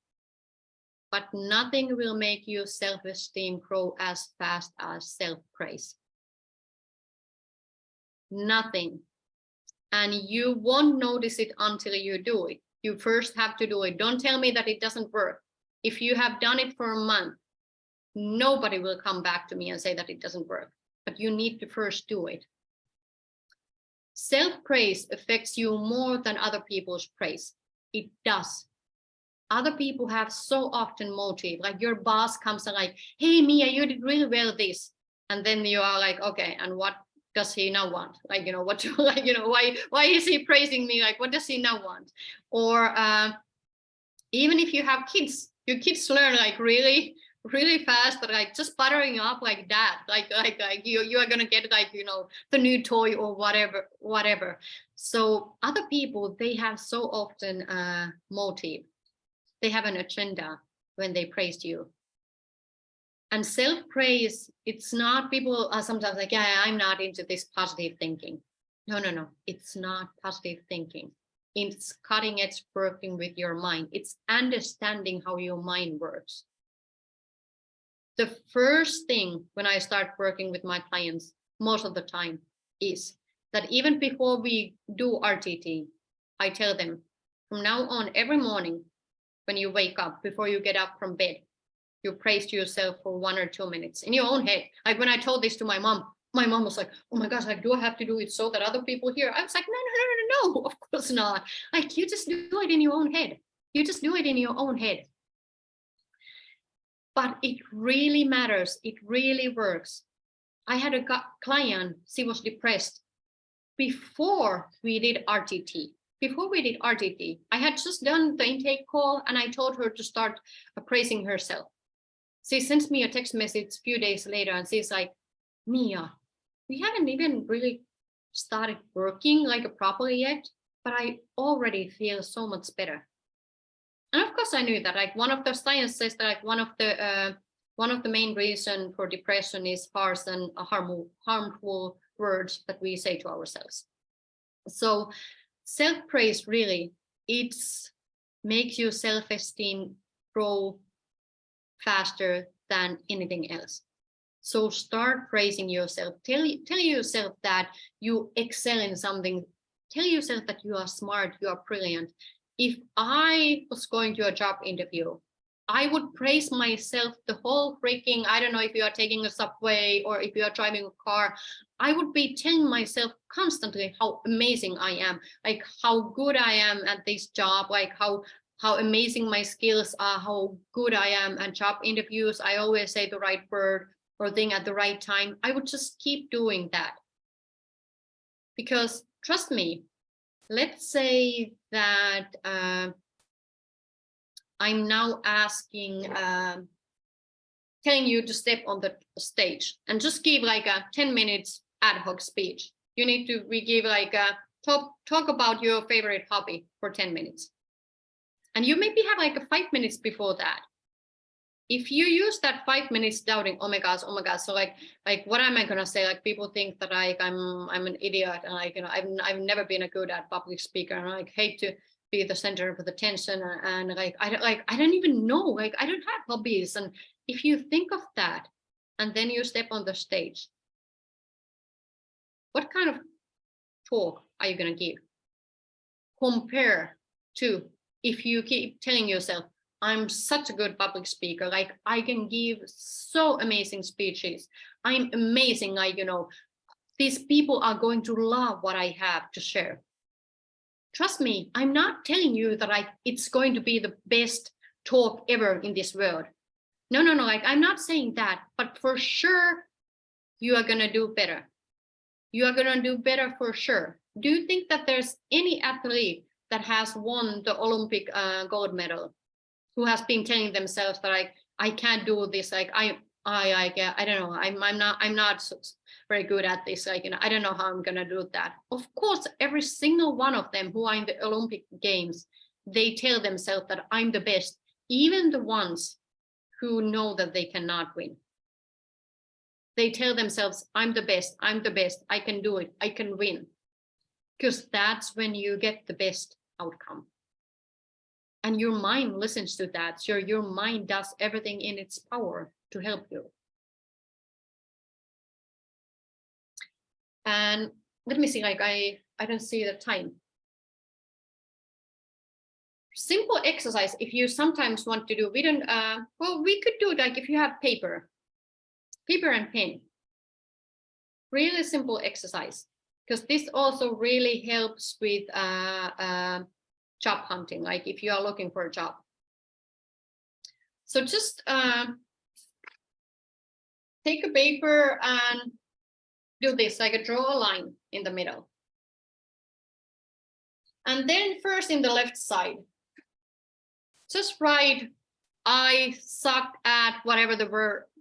but nothing will make your self-esteem grow as fast as self-praise. Nothing. And you won't notice it until you do it. You first have to do it. Don't tell me that it doesn't work. If you have done it for a month, nobody will come back to me and say that it doesn't work. But you need to first do it. Self-praise affects you more than other people's praise. It does. Other people have so often motive, like your boss comes and like, hey, Mia, you did really well this. And then you are like, okay, and what does he now want? Like, what, like, why is he praising me? Like, what does he now want? Or even if you have kids, your kids learn like really fast, but like just buttering up like that, like you are gonna get like the new toy or whatever. So other people, they have so often motive. They have an agenda when they praise you. And self-praise, it's not, people are sometimes like, yeah, I'm not into this positive thinking. No, it's not positive thinking. It's cutting edge working with your mind. It's understanding how your mind works. The first thing when I start working with my clients, most of the time, is that even before we do RTT, I tell them from now on, every morning when you wake up, before you get up from bed, you praise yourself for 1 or 2 minutes in your own head. Like when I told this to my mom was like, oh my gosh, like, do I have to do it so that other people hear? I was like, no, of course not. Like, you just do it in your own head. You just do it in your own head. But it really matters. It really works. I had a client, she was depressed before we did RTT. I had just done the intake call and I told her to start praising herself. She sends me a text message a few days later and she's like, Mia, we haven't even really started working like properly yet, but I already feel so much better. And of course I knew that, like, one of the science says that like one of the main reason for depression is harsh and harmful words that we say to ourselves. So self-praise really, it makes your self-esteem grow faster than anything else. So start praising yourself. Tell yourself that you excel in something. Tell yourself that you are smart, you are brilliant. If I was going to a job interview, I would praise myself the whole freaking, I don't know if you are taking a subway or if you are driving a car, I would be telling myself constantly how amazing I am, like how good I am at this job, like how amazing my skills are, how good I am at job interviews. I always say the right word or thing at the right time. I would just keep doing that. Because trust me, let's say that I'm now asking telling you to step on the stage and just give like a 10 minutes ad hoc speech. You need to give like a talk about your favorite hobby for 10 minutes. And you maybe have like a 5 minutes before that. If you use that 5 minutes doubting, oh my gosh, so like what am I gonna say? Like people think that I'm an idiot, and like, you know, I've never been a good at public speaker, and I like hate to be the center of attention, and like I don't even know, like I don't have hobbies. And if you think of that and then you step on the stage, what kind of talk are you gonna give? Compare to if you keep telling yourself, I'm such a good public speaker, like I can give so amazing speeches, I'm amazing, like, you know, these people are going to love what I have to share. Trust me, I'm not telling you that it's going to be the best talk ever in this world. No, like I'm not saying that, but for sure you are gonna do better. You are gonna do better for sure. Do you think that there's any athlete that has won the Olympic gold medal who has been telling themselves that like I can't do this, like I don't know, I'm not so very good at this, like, you know, I don't know how I'm gonna do that. Of course, every single one of them who are in the Olympic Games, they tell themselves that I'm the best, even the ones who know that they cannot win. They tell themselves, I'm the best, I can do it, I can win. Because that's when you get the best outcome. And your mind listens to that. So your mind does everything in its power to help you. And let me see, like I don't see the time. Simple exercise, if you sometimes want to do, we don't, well, we could do it like if you have paper and pen. Really simple exercise, because this also really helps with job hunting, like if you are looking for a job. So just take a paper and do this, like draw a line in the middle. And then first in the left side, just write, I suck at whatever the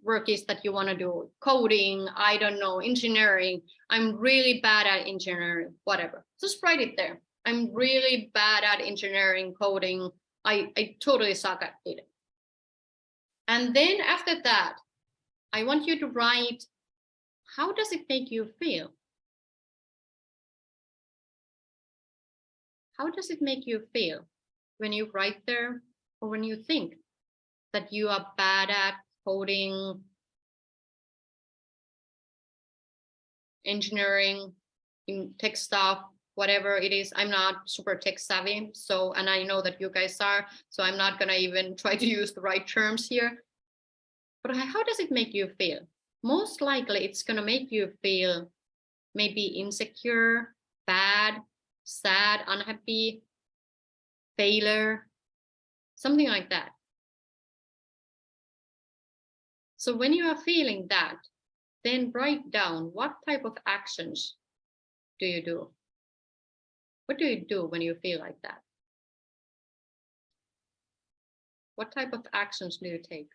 work is that you want to do. Coding, I don't know, engineering. I'm really bad at engineering, whatever. Just write it there. I'm really bad at engineering, coding. I totally suck at it. And then after that, I want you to write, how does it make you feel? How does it make you feel when you write there or when you think that you are bad at coding, engineering, in tech stuff, whatever it is? I'm not super tech savvy, so, and I know that you guys are, so I'm not gonna even try to use the right terms here. But how does it make you feel? Most likely it's gonna make you feel maybe insecure, bad, sad, unhappy, failure, something like that. So when you are feeling that, then write down what type of actions do you do? What do you do when you feel like that? What type of actions do you take?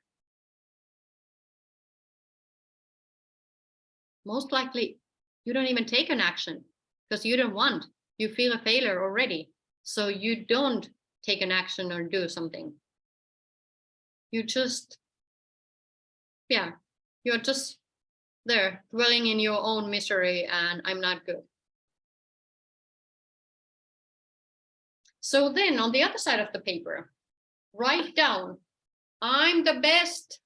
Most likely you don't even take an action because you don't want. You feel a failure already. So you don't take an action or do something. You just, yeah, you're just there dwelling in your own misery and I'm not good. So then on the other side of the paper, write down, I'm the best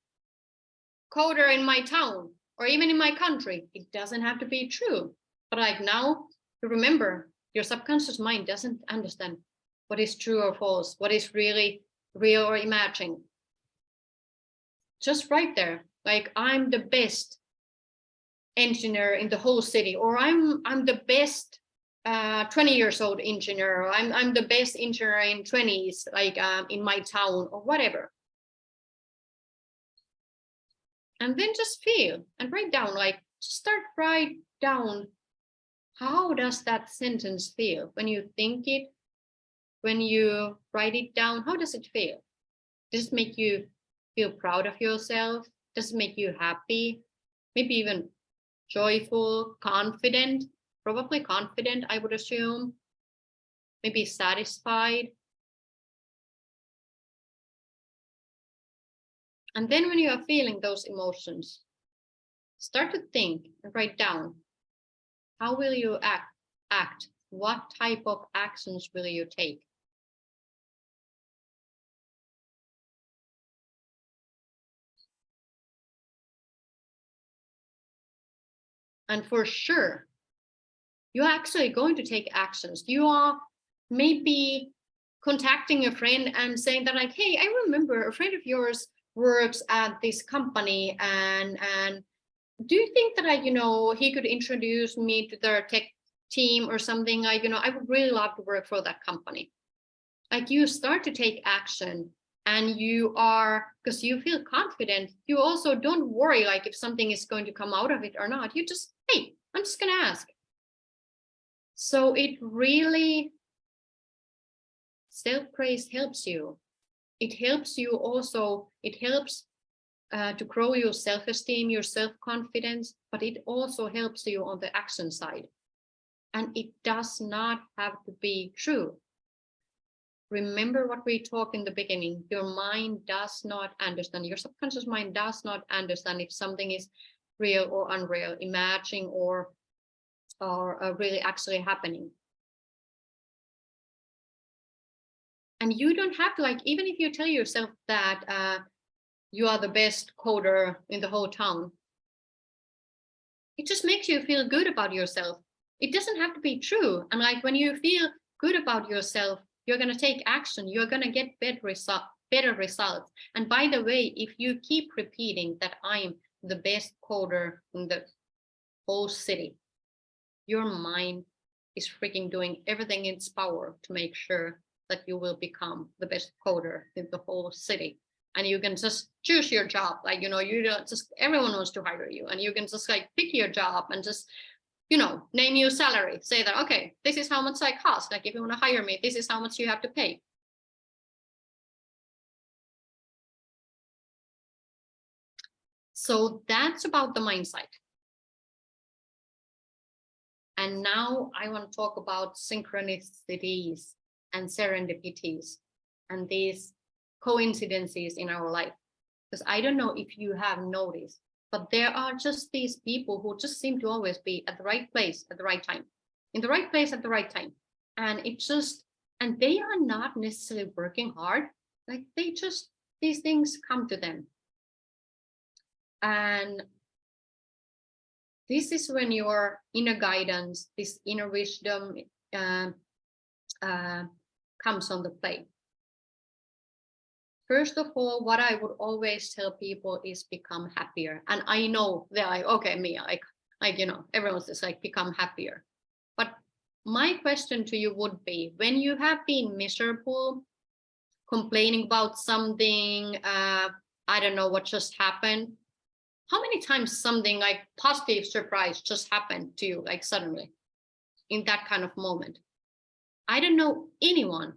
coder in my town or even in my country. It doesn't have to be true. But like now, you remember, your subconscious mind doesn't understand what is true or false, what is really real or imagined. Just right there, like I'm the best engineer in the whole city, or I'm the best 20 years old engineer, or I'm the best engineer in 20s, like in my town or whatever. And then just feel and write down, like start write down, how does that sentence feel when you think it, when you write it down? How does it feel? Does it make you feel proud of yourself? Does it make you happy? Maybe even joyful, confident, probably confident, I would assume. Maybe satisfied. And then when you are feeling those emotions, start to think and write down, how will you act? What type of actions will you take? And for sure, you're actually going to take actions. You are maybe contacting a friend and saying that like, hey, I remember a friend of yours works at this company, and do you think that he could introduce me to their tech team or something? I would really love to work for that company. Like, you start to take action, and you are, because you feel confident, you also don't worry like if something is going to come out of it or not. You just, hey, I'm just gonna ask. So it really, self-praise helps you. It helps you also, it helps to grow your self-esteem, your self-confidence, but it also helps you on the action side. And it does not have to be true. Remember what we talked in the beginning. Your mind does not understand, your subconscious mind does not understand if something is real or unreal, imagining or really actually happening. And you don't have to, like, even if you tell yourself that you are the best coder in the whole town, it just makes you feel good about yourself. It doesn't have to be true. And like, when you feel good about yourself, you're going to take action. You're going to get better results. And by the way, if you keep repeating that I'm the best coder in the whole city, your mind is freaking doing everything in its power to make sure that you will become the best coder in the whole city. And you can just choose your job. Like, you don't just, everyone wants to hire you, and you can just like pick your job and just, name your salary, say that, okay, this is how much I cost. Like, if you want to hire me, this is how much you have to pay. So that's about the mindset. And now I want to talk about synchronicities and serendipities and these coincidences in our life. Because I don't know if you have noticed, but there are just these people who just seem to always be at the right place at the right time, in the right place at the right time. And and they are not necessarily working hard. Like, these things come to them. And this is when your inner guidance, this inner wisdom comes on the play. First of all, what I would always tell people is become happier. And I know they're like, okay, Mia, everyone's just like, become happier. But my question to you would be, when you have been miserable, complaining about something, I don't know what just happened, how many times something like positive surprise just happened to you, like suddenly, in that kind of moment? I don't know anyone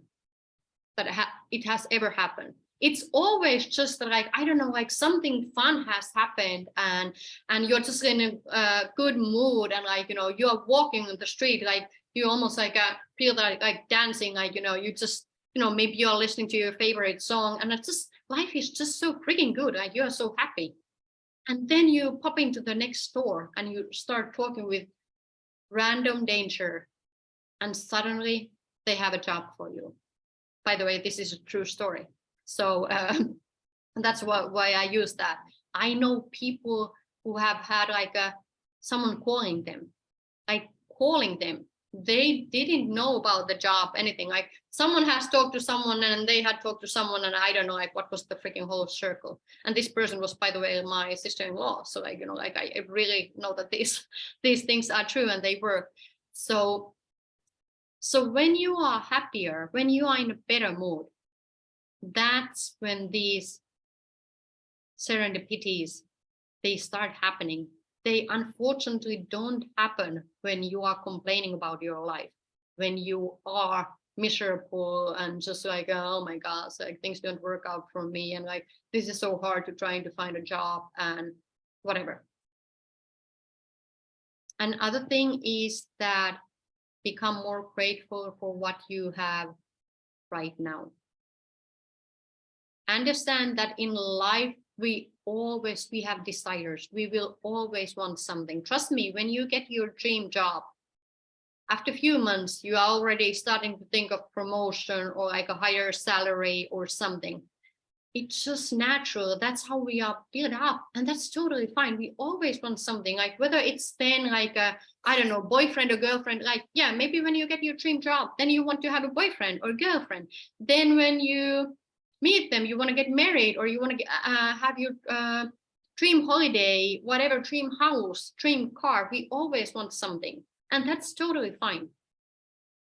that it has ever happened. It's always just like, I don't know, like something fun has happened, and you're just in a good mood, and like, you're walking on the street, like you almost like feel like dancing, like, you just, maybe you're listening to your favorite song, and it's just, life is just so freaking good, like you're so happy. And then you pop into the next store and you start talking with random danger, and suddenly they have a job for you. By the way, this is a true story. So that's why I use that. I know people who have had like someone calling them. They didn't know about the job, anything. Like, someone has talked to someone, and they had talked to someone, and I don't know, like, what was the freaking whole circle. And this person was, by the way, my sister-in-law. So like, like, I really know that these things are true and they work. So when you are happier, when you are in a better mood, that's when these serendipities, they start happening. They unfortunately don't happen when you are complaining about your life, when you are miserable and just like, oh my gosh, like things don't work out for me, and like this is so hard to trying to find a job and whatever. Another thing is that become more grateful for what you have right now. Understand that in life we have desires. We will always want something. Trust me, when you get your dream job, after a few months, you are already starting to think of promotion or like a higher salary or something. It's just natural. That's how we are built up. And that's totally fine. We always want something, like whether it's then like a, I don't know, boyfriend or girlfriend. Like, yeah, maybe when you get your dream job, then you want to have a boyfriend or girlfriend. Then when you meet them, you want to get married, or you want to have your dream holiday, whatever, dream house, dream car. We always want something. And that's totally fine.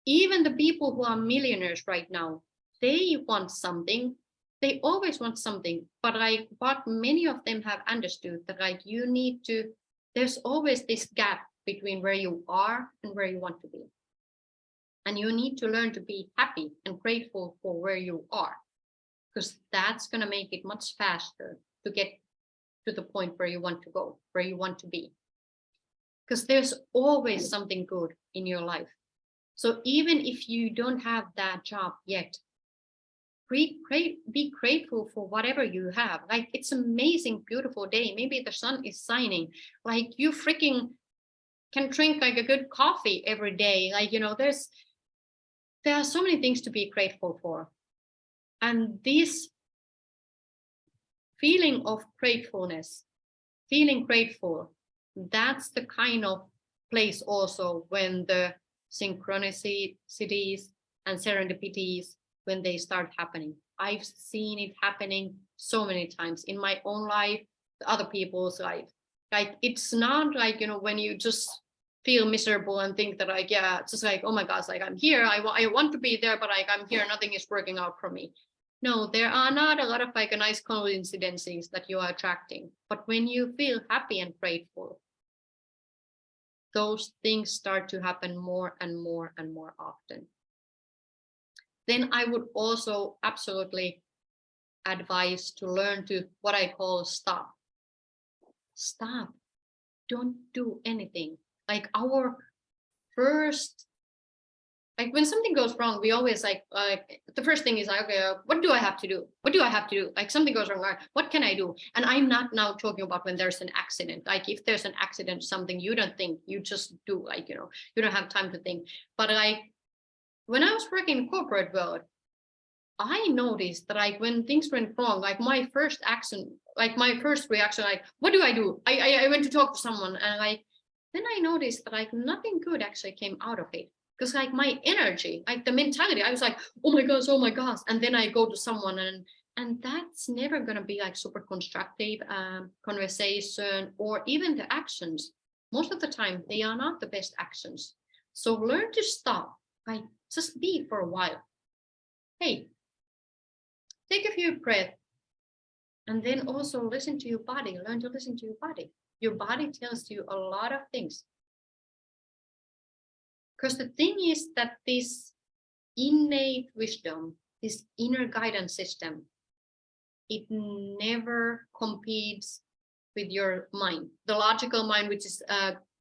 Even the people who are millionaires right now, they want something. They always want something. But like what many of them have understood, that like you need to, there's always this gap between where you are and where you want to be. And you need to learn to be happy and grateful for where you are, because that's going to make it much faster to get to the point where you want to go, where you want to be. Because there's always something good in your life. So even if you don't have that job yet, be grateful for whatever you have. Like, it's amazing, beautiful day. Maybe the sun is shining. Like, you freaking can drink like a good coffee every day. Like, you know, there are so many things to be grateful for. And this feeling of gratefulness, feeling grateful, that's the kind of place also when the synchronicities and serendipities, when they start happening. I've seen it happening so many times in my own life, other people's life. Like, it's not like, you know, when you just feel miserable and think that like, yeah, it's just like, oh my gosh, like I'm here, I want to be there, but like I'm here, nothing is working out for me. No, there are not a lot of like a nice coincidences that you are attracting. But when you feel happy and grateful, those things start to happen more and more and more often. Then I would also absolutely advise to learn to what I call stop. Stop. Don't do anything. Like our first, like when something goes wrong, we always like the first thing is like, okay, what do I have to do? What do I have to do? Like something goes wrong, what can I do? And I'm not now talking about when there's an accident. Like if there's an accident, something you don't think, you just do, like, you know, you don't have time to think. But like when I was working in corporate world, I noticed that like when things went wrong, like my first action, like my first reaction, like, what do? I went to talk to someone, and like then I noticed that like nothing good actually came out of it. Because like my energy, like the mentality, I was like, oh my gosh. And then I go to someone, and that's never gonna be like super constructive conversation, or even the actions. Most of the time, they are not the best actions. So learn to stop, like just be for a while. Hey, take a few breaths, and then also listen to your body. Learn to listen to your body. Your body tells you a lot of things. Because the thing is that this innate wisdom, this inner guidance system, it never competes with your mind, the logical mind, which is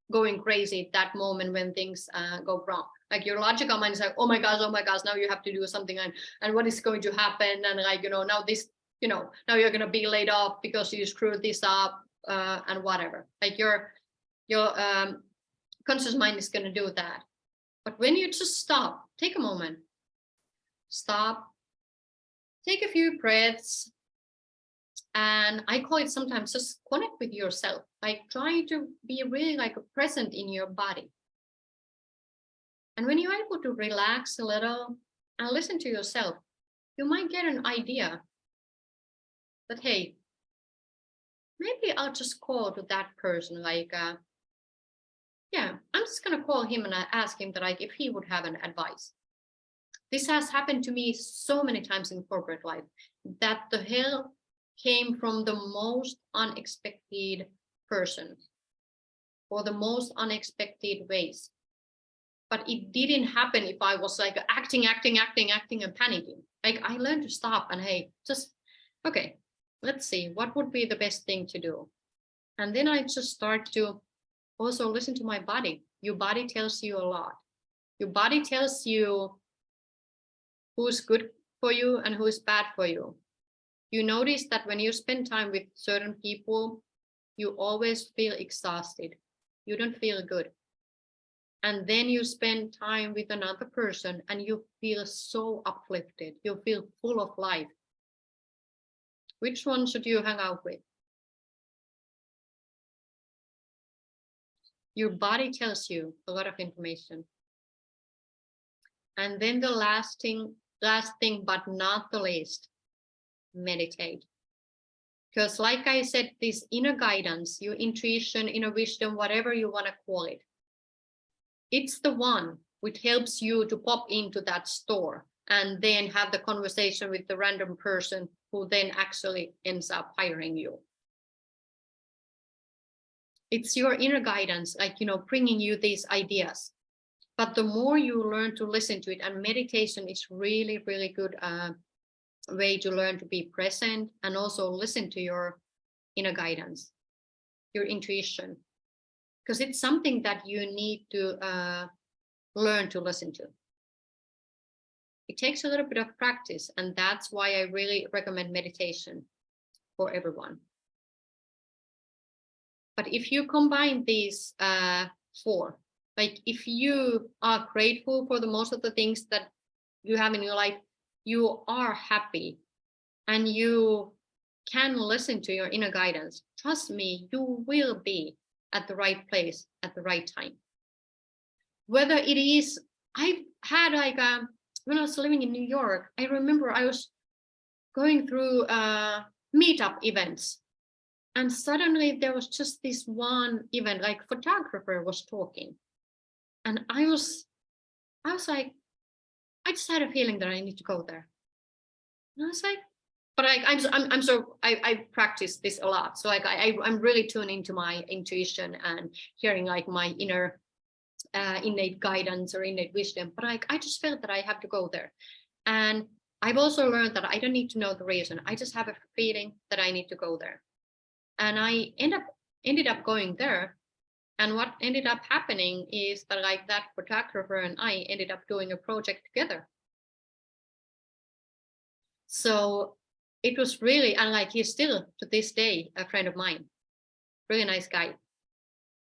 going crazy at that moment when things go wrong. Like your logical mind is like, oh my gosh, now you have to do something, and what is going to happen, and like, you know, now this, you know, now you're going to be laid off because you screwed this up, and whatever. Like your conscious mind is going to do that. But when you just stop, take a moment, stop, take a few breaths, and I call it sometimes just connect with yourself, like try to be really like present in your body. And when you're able to relax a little and listen to yourself, you might get an idea that, hey, maybe I'll just call to that person, like, yeah, I'm just going to call him and ask him that, like, if he would have an advice. This has happened to me so many times in corporate life, that the help came from the most unexpected person or the most unexpected ways. but it didn't happen if I was like acting and panicking. Like I learned to stop and hey, just, okay, let's see, what would be the best thing to do? And then I just start to also listen to my body. Your body tells you a lot. Your body tells you who's good for you and who's bad for you. You notice that when you spend time with certain people, you always feel exhausted. You don't feel good. And then you spend time with another person and you feel so uplifted. You feel full of life. Which one should you hang out with? Your body tells you a lot of information. And then the last thing, but not the least, meditate. Because like I said, this inner guidance, your intuition, inner wisdom, whatever you want to call it, it's the one which helps you to pop into that store and then have the conversation with the random person who then actually ends up hiring you. It's your inner guidance, like, bringing you these ideas. But the more you learn to listen to it, and meditation is really, really good way to learn to be present and also listen to your inner guidance, your intuition, because it's something that you need to learn to listen to. It takes a little bit of practice, and that's why I really recommend meditation for everyone. But if you combine these four, like if you are grateful for the most of the things that you have in your life, you are happy and you can listen to your inner guidance, trust me, you will be at the right place at the right time. Whether it is, I've had like, when I was living in New York, I remember I was going through meetup events. And suddenly there was just this one event, like photographer was talking. And I was like, I just had a feeling that I need to go there. And I was like, but I practice this a lot. So like I'm really tuned into my intuition and hearing like my inner innate guidance or innate wisdom. But I just felt that I have to go there. And I've also learned that I don't need to know the reason. I just have a feeling that I need to go there. And I ended up going there. And what ended up happening is that like that photographer and I ended up doing a project together. So it was really, and like he's still to this day a friend of mine, really nice guy.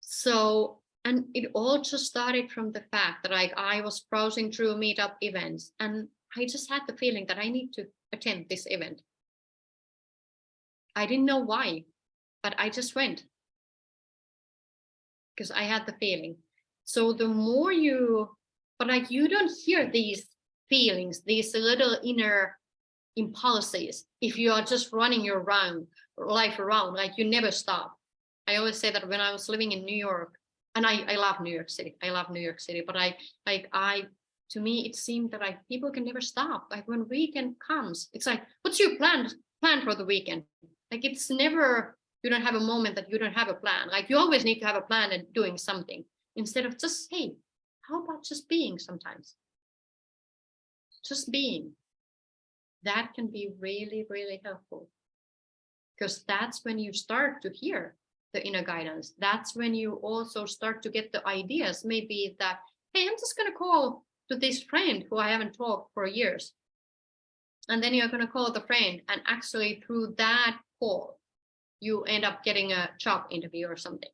So, and it all just started from the fact that like I was browsing through meetup events and I just had the feeling that I need to attend this event. I didn't know why, but I just went because I had the feeling. So the more but like you don't hear these feelings, these little inner impulses, if you are just running your life around, like you never stop. I always say that when I was living in New York, and I love New York City, but to me, it seemed that like people can never stop. Like when weekend comes, it's like, what's your plan for the weekend? Like it's never, you don't have a moment that you don't have a plan. Like you always need to have a plan and doing something instead of just, hey, how about just being sometimes? Just being. That can be really, really helpful because that's when you start to hear the inner guidance. That's when you also start to get the ideas, maybe that, hey, I'm just going to call to this friend who I haven't talked for years. And then you're going to call the friend, and actually through that call, you end up getting a job interview or something.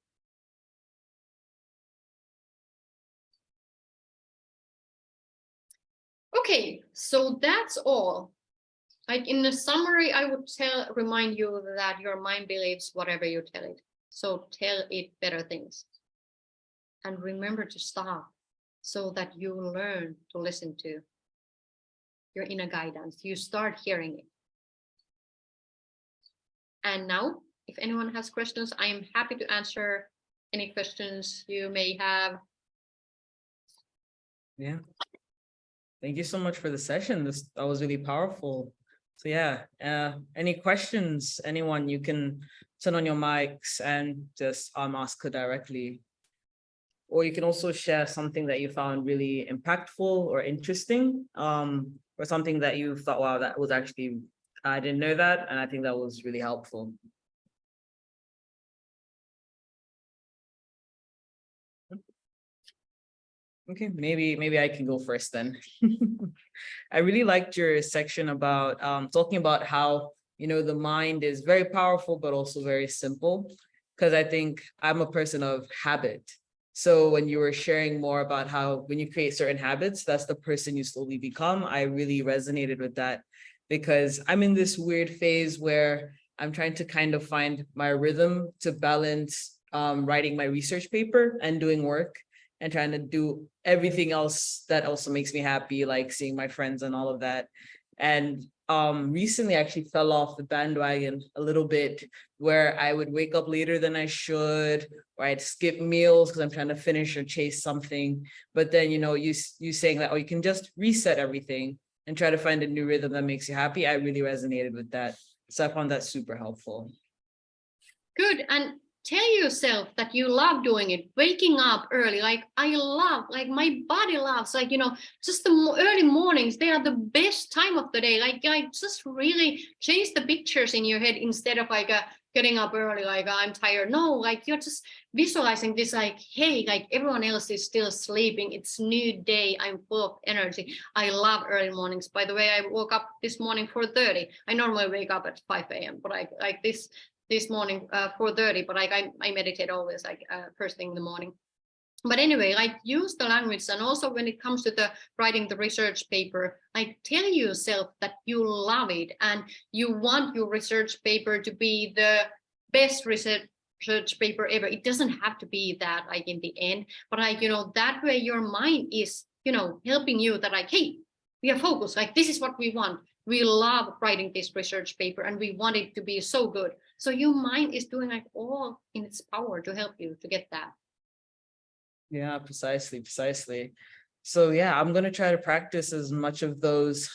Okay, so that's all. Like in a summary, I would remind you that your mind believes whatever you tell it. So tell it better things. And remember to stop so that you learn to listen to your inner guidance. You start hearing it. And now, if anyone has questions, I am happy to answer any questions you may have. Yeah. Thank you so much for the session. That was really powerful. So yeah, any questions, anyone, you can turn on your mics and just ask her directly. or you can also share something that you found really impactful or interesting, or something that you thought, wow, that was actually, I didn't know that, and I think that was really helpful. Okay, maybe I can go first then. I really liked your section about talking about how, you know, the mind is very powerful, but also very simple. Because I think I'm a person of habit. So when you were sharing more about how when you create certain habits, that's the person you slowly become, I really resonated with that, because I'm in this weird phase where I'm trying to kind of find my rhythm to balance writing my research paper and doing work, and trying to do everything else that also makes me happy, like seeing my friends and all of that. And recently I actually fell off the bandwagon a little bit, where I would wake up later than I should, or I'd skip meals because I'm trying to finish or chase something. But then, you know, you saying that, oh, you can just reset everything and try to find a new rhythm that makes you happy. I really resonated with that. So I found that super helpful. Good. And tell yourself that you love doing it, waking up early. Like I love, like my body loves, like, you know, just the early mornings, they are the best time of the day. Like just really change the pictures in your head, instead of like getting up early, like I'm tired. No, like you're just visualizing this, like, hey, like everyone else is still sleeping. It's new day. I'm full of energy. I love early mornings. By the way, I woke up this morning 4:30. I normally wake up at 5 a.m. But like this morning 4:30, but like I meditate always like first thing in the morning. But anyway, like use the language. And also when it comes to the writing the research paper, like tell yourself that you love it and you want your research paper to be the best research paper ever. It doesn't have to be that, like in the end, but like, you know, that way your mind is, you know, helping you, that like, hey, we are focused, like this is what we want. We love writing this research paper and we want it to be so good. So your mind is doing like all in its power to help you to get that. Yeah, precisely. So yeah, I'm gonna try to practice as much of those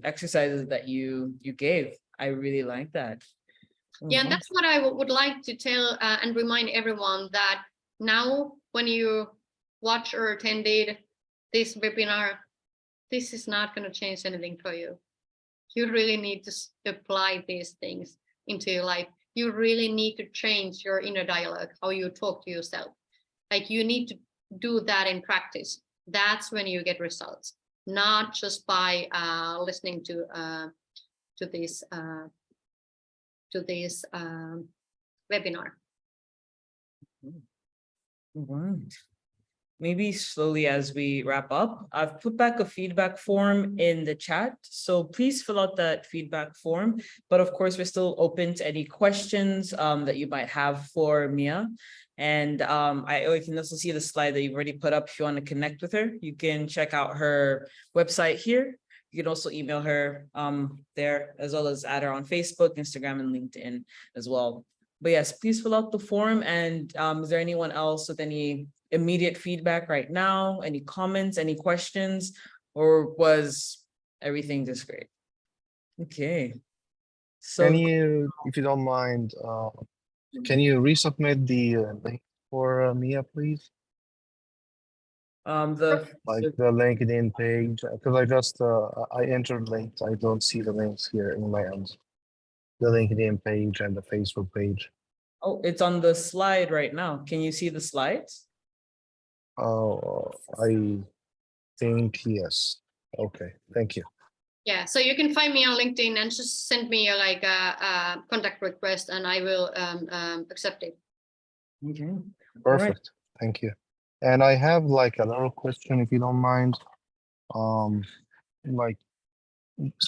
exercises that you gave. I really like that. Yeah, and Mhm. that's what I would like to tell and remind everyone, that now when you watch or attended this webinar, this is not going to change anything for you. You really need to apply these things into your life. You really need to change your inner dialogue, how you talk to yourself. Like you need to do that in practice. That's when you get results, not just by listening to this webinar. Right. Maybe slowly as we wrap up, I've put back a feedback form in the chat. So please fill out that feedback form. But of course, we're still open to any questions that you might have for Mia. And I can also see the slide that you've already put up. If you want to connect with her, you can check out her website here. You can also email her there, as well as add her on Facebook, Instagram, and LinkedIn as well. But yes, please fill out the form. And is there anyone else with any immediate feedback right now? Any comments, any questions, or was everything just great? Okay. Can So you, if you don't mind, can you resubmit the link for Mia, please? Like the LinkedIn page, because I just I entered late. I don't see the links here in my end. The LinkedIn page and the Facebook page. oh, it's on the slide right now. Can you see the slides? Oh, I think yes. Okay, thank you. Yeah, so you can find me on LinkedIn and just send me a contact request and I will accept it. Okay. Perfect. Thank you. And I have like another question, if you don't mind. Like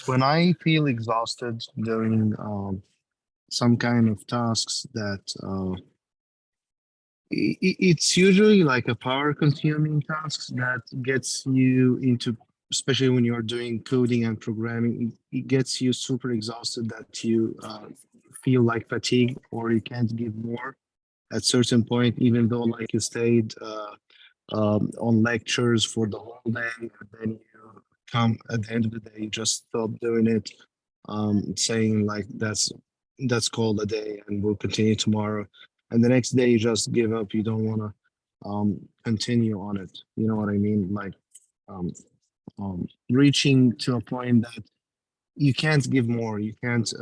when I feel exhausted during some kind of tasks that it's usually like a power consuming tasks that gets you into, especially when you're doing coding and programming, it gets you super exhausted that you feel like fatigue or you can't give more at certain point, even though like you stayed on lectures for the whole day, and then you come at the end of the day, you just stop doing it, saying like that's called a day and we'll continue tomorrow. And the next day you just give up. You don't want to continue on it. You know what I mean? Like reaching to a point that you can't give more. You can't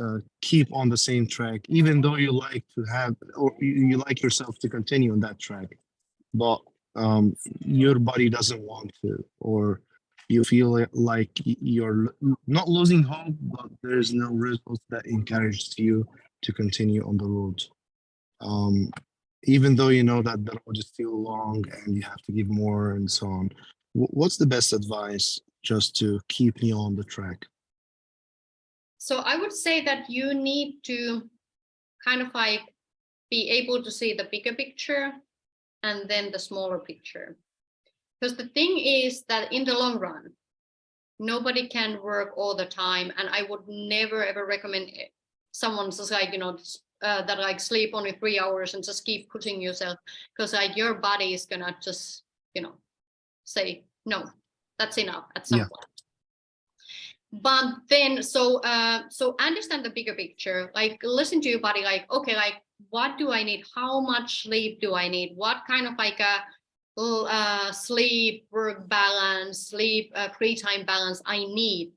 keep on the same track, even though you like to have, or you like yourself to continue on that track, but your body doesn't want to, or you feel like you're not losing hope, but there's no results that encourages you to continue on the road. Um, even though you know that the road is still long and you have to give more and so on. What's the best advice just to keep me on the track? So I would say that you need to kind of like be able to see the bigger picture and then the smaller picture. Because the thing is that in the long run, nobody can work all the time. And I would never ever recommend someone just like, that like sleep only 3 hours and just keep pushing yourself, because like your body is gonna just, say, no, that's enough at some point. But then, so understand the bigger picture, like listen to your body, like, okay, like what do I need? How much sleep do I need? What kind of like a sleep work balance, sleep free time balance I need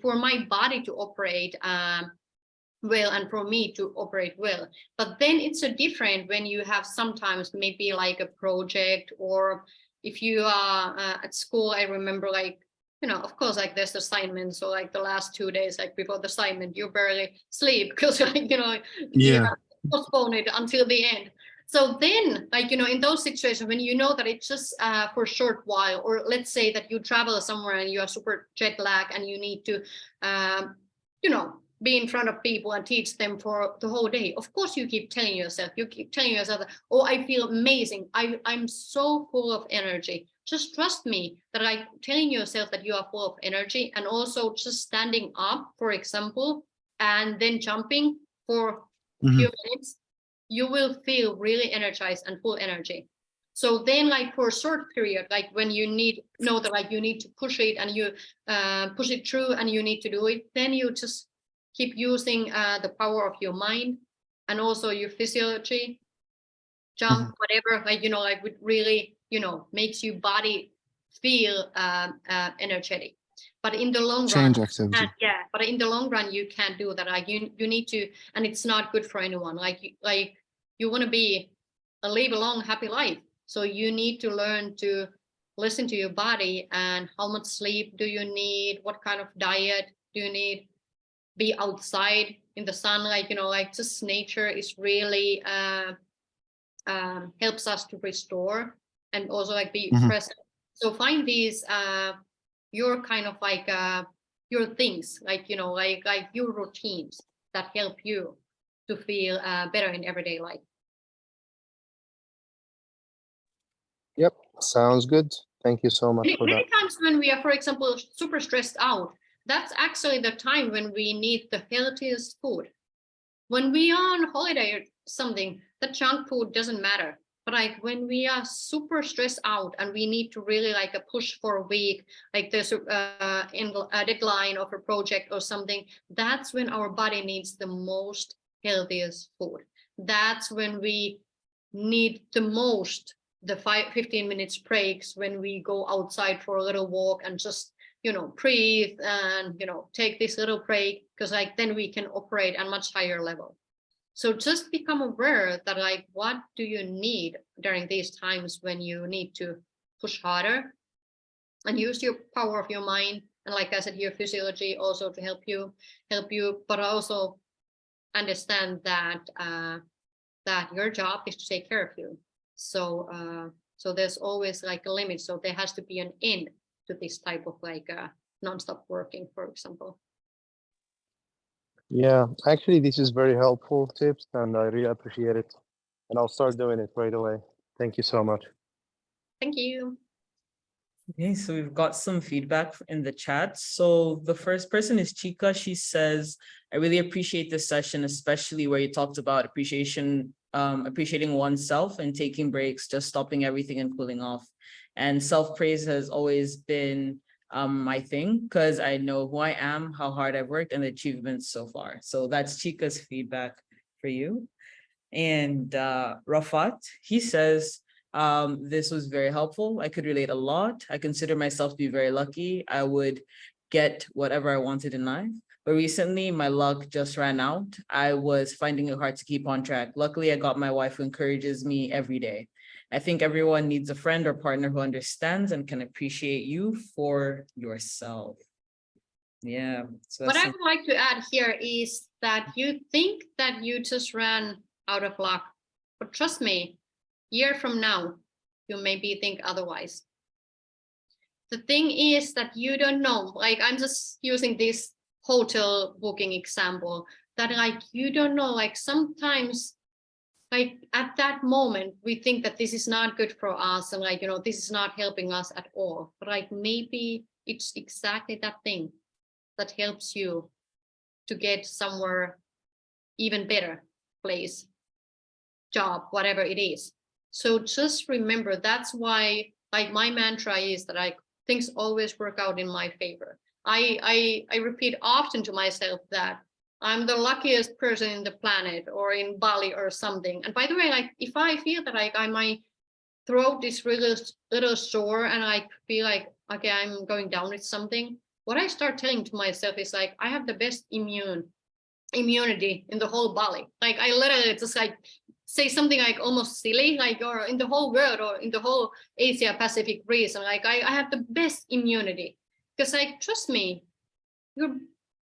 for my body to operate well, and for me to operate well. But then it's a different when you have sometimes maybe like a project, or if you are at school. I remember, like, of course, like there's assignments, so like the last 2 days, like before the assignment, you barely sleep because like, you have to postpone it until the end. So then, like, in those situations when you know that it's just for a short while, or let's say that you travel somewhere and you are super jet lagged and you need to, be in front of people and teach them for the whole day. Of course, you keep telling yourself, that, oh, I feel amazing. I'm so full of energy. Just trust me that like telling yourself that you are full of energy, and also just standing up, for example, and then jumping for a few minutes, you will feel really energized and full energy. So then, like for a short period, like when you know that like you need to push it and you push it through and you need to do it, then you just keep using the power of your mind and also your physiology, jump, whatever, like, like it really, makes your body feel energetic. But in the long run, but in the long run, you can't do that. Like you need to, and it's not good for anyone. Like you want to live a long, happy life. So you need to learn to listen to your body, and how much sleep do you need? What kind of diet do you need? Be outside in the sun, like, like just nature is really helps us to restore, and also like be present. So find these your kind of like your things, like, like your routines that help you to feel better in everyday life. Yep, sounds good. Thank you so much for that. Many times when we are, for example, super stressed out, that's actually the time when we need the healthiest food. When we are on holiday or something, the junk food doesn't matter. But like when we are super stressed out and we need to really like a push for a week, like there's a deadline of a project or something, that's when our body needs the most healthiest food. That's when we need the most the 15 minutes breaks, when we go outside for a little walk and just breathe and take this little break, because like then we can operate at a much higher level. So just become aware that like what do you need during these times when you need to push harder, and use your power of your mind, and like I said, your physiology also to help you, but also understand that that your job is to take care of you. So so there's always like a limit, so there has to be an end to this type of like non-stop working, for example. Yeah, actually, this is very helpful tips, and I really appreciate it. And I'll start doing it right away. Thank you so much. Thank you. Okay, so we've got some feedback in the chat. So the first person is Chika. She says, I really appreciate this session, especially where you talked about appreciating oneself and taking breaks, just stopping everything and cooling off. And self-praise has always been my thing, because I know who I am, how hard I've worked, and the achievements so far. So that's Chika's feedback for you. And Rafat, he says, This was very helpful. I could relate a lot. I consider myself to be very lucky. I would get whatever I wanted in life. But recently, my luck just ran out. I was finding it hard to keep on track. Luckily, I got my wife who encourages me every day. I think everyone needs a friend or partner who understands and can appreciate you for yourself. Yeah. So What that's I would like to add here is that you think that you just ran out of luck, but trust me, year from now, you maybe think otherwise. The thing is that you don't know, like I'm just using this hotel booking example, that like you don't know, like sometimes like at that moment we think that this is not good for us and like, you know, this is not helping us at all, but like maybe it's exactly that thing that helps you to get somewhere even better place, job, whatever it is. So just remember, that's why like my mantra is that like things always work out in my favor. I repeat often to myself that I'm the luckiest person in the planet or in Bali or something. And by the way, like if I feel that like I might throat is really little sore and I feel like okay, I'm going down with something, what I start telling to myself is like I have the best immunity in the whole Bali. Like I literally just like say something like almost silly, like or in the whole world or in the whole Asia Pacific region, like I have the best immunity. Because like trust me, your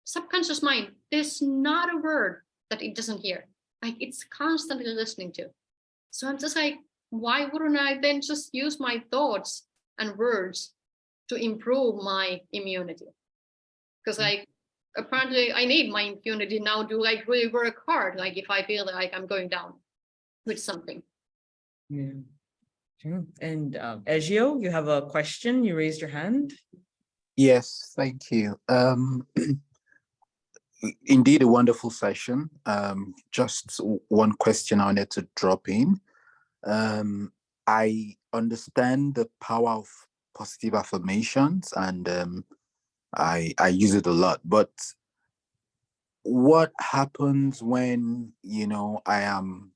subconscious mind, there's not a word that it doesn't hear. Like it's constantly listening to. So I'm just like, why wouldn't I then just use my thoughts and words to improve my immunity? Because like apparently I need my immunity now to like really work hard, like if I feel like I'm going down with something. yeah. True. And Ezio, you have a question. You raised your hand. Yes, thank you. Indeed, a wonderful session. Just one question I wanted to drop in. I understand the power of positive affirmations, and I use it a lot. But what happens when I am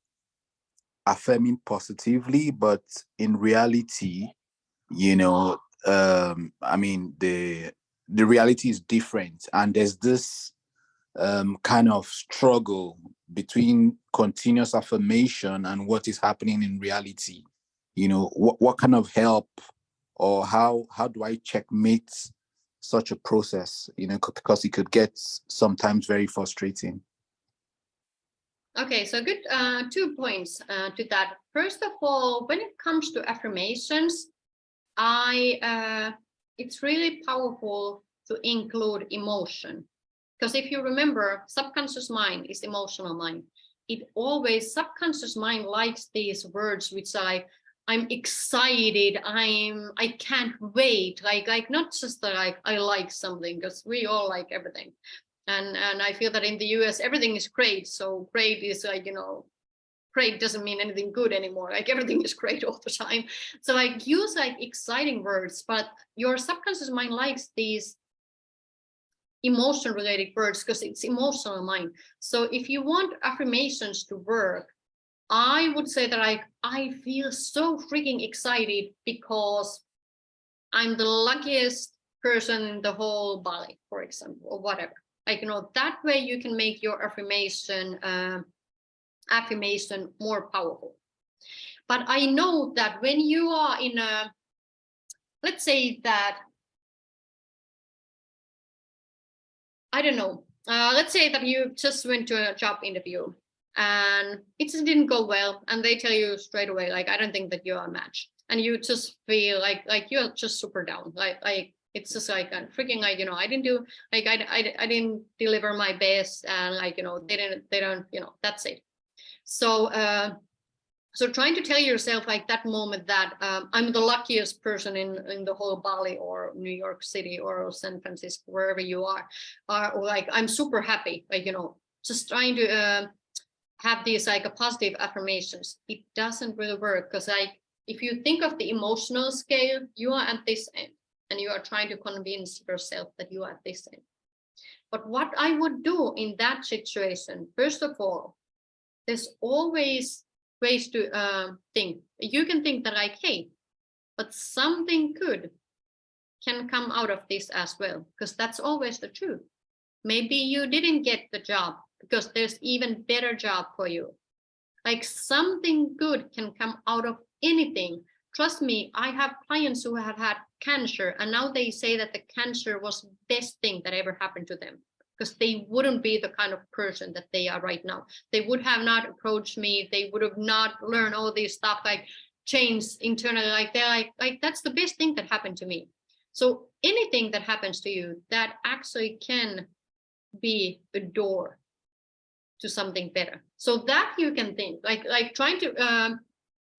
affirming positively, but in reality, I mean the reality is different, and there's this kind of struggle between continuous affirmation and what is happening in reality. What kind of help, or how do I checkmate such a process, because it could get sometimes very frustrating. Okay, so good 2 points to that. First of all, when it comes to affirmations, it's really powerful to include emotion. Because if you remember, subconscious mind is emotional mind. It always, subconscious mind likes these words which are like, I'm excited, I can't wait, like not just like I like something, because we all like everything. And I feel that in the US, everything is great. So great is like, great doesn't mean anything good anymore. Like everything is great all the time. So like use like exciting words, but your subconscious mind likes these emotion related words because it's emotional mind. So if you want affirmations to work, I would say that I feel so freaking excited because I'm the luckiest person in the whole Bali, for example, or whatever. Like, that way you can make your affirmation more powerful. But I know that when you are in a, let's say that, I don't know, let's say that you just went to a job interview and it just didn't go well, and they tell you straight away, like, I don't think that you're a match, and you just feel like you're just super down, like it's just like freaking, like, I didn't do, like, I didn't deliver my best, and like, they don't, that's it. So so trying to tell yourself like that moment that I'm the luckiest person in the whole Bali or New York City or San Francisco, wherever you are, or like I'm super happy, like, just trying to have these like a positive affirmations. It doesn't really work, because like if you think of the emotional scale, you are at this end and you are trying to convince yourself that you are at this end. But what I would do in that situation, first of all, there's always ways to think. You can think that like, hey, but something good can come out of this as well, because that's always the truth. Maybe you didn't get the job because there's even better job for you. Like something good can come out of anything. Trust me, I have clients who have had cancer and now they say that the cancer was the best thing that ever happened to them, because they wouldn't be the kind of person that they are right now. They would have not approached me. They would have not learned all this stuff, like change internally. Like they're like that's the best thing that happened to me. So anything that happens to you, that actually can be a door to something better. So that you can think, like trying to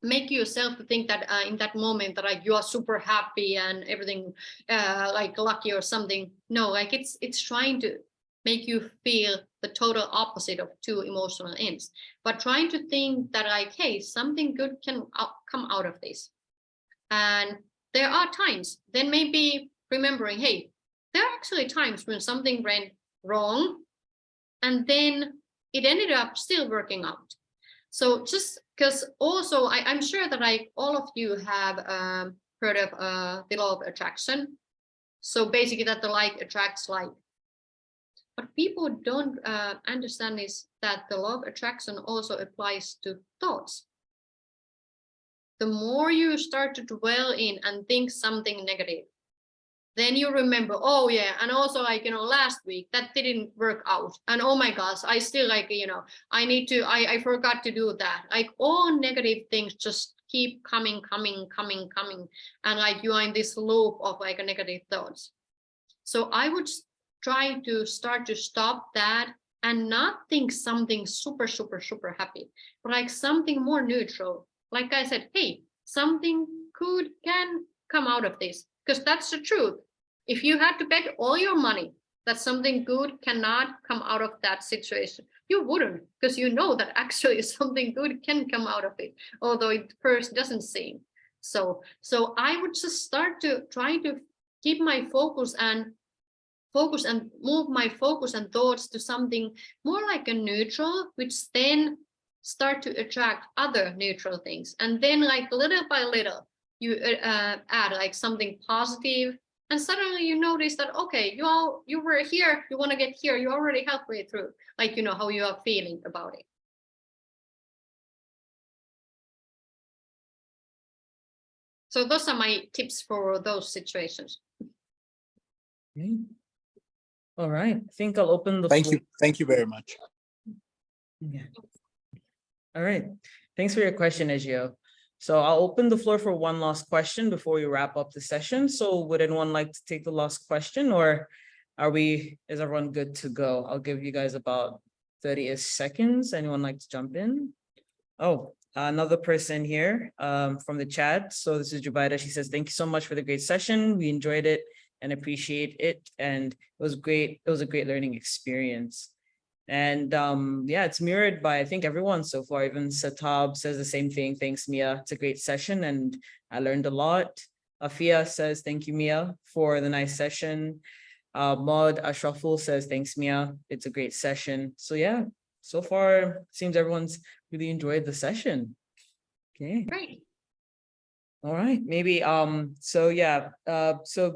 make yourself to think that in that moment that like you are super happy and everything like lucky or something. No, like it's trying to make you feel the total opposite of two emotional ends, but trying to think that like, hey, something good can come out of this. And there are times, then maybe remembering, hey, there are actually times when something went wrong and then it ended up still working out. So just because also I'm sure that like all of you have heard of the law of attraction. So basically that the like attracts like. What people don't understand is that the law of attraction also applies to thoughts. The more you start to dwell in and think something negative, then you remember, oh yeah, and also like, you know, last week that didn't work out. And oh my gosh, I still like, you know, I forgot to do that. Like all negative things just keep coming. And like you are in this loop of like a negative thoughts. So I would try to start to stop that and not think something super happy, but like something more neutral. Like I said, hey, something good can come out of this, because that's the truth. If you had to bet all your money that something good cannot come out of that situation, you wouldn't, because you know that actually something good can come out of it, although it first doesn't seem. So I would just start to try to keep my focus and move my focus and thoughts to something more like a neutral, which then start to attract other neutral things. And then like little by little, you add like something positive, and suddenly you notice that, okay, you were here, you want to get here, you're already halfway through, like, you know, how you are feeling about it. So those are my tips for those situations. Okay. All right, I think I'll open the Thank floor. you. Thank you very much. Yeah. All right. Thanks for your question, Egio. So I'll open the floor for one last question before we wrap up the session. So would anyone like to take the last question, or is everyone good to go? I'll give you guys about 30-ish seconds. Anyone like to jump in? Oh, another person here from the chat. So this is Jubaida. She says, thank you so much for the great session. We enjoyed it and appreciate it. And it was great. It was a great learning experience. And yeah, it's mirrored by, I think, everyone so far. Even Satab says the same thing. Thanks, Mia. It's a great session and I learned a lot. Afia says, thank you, Mia, for the nice session. Maud Ashraful says, thanks, Mia. It's a great session. So yeah, so far, seems everyone's really enjoyed the session. Okay. Great. All right, maybe so yeah, so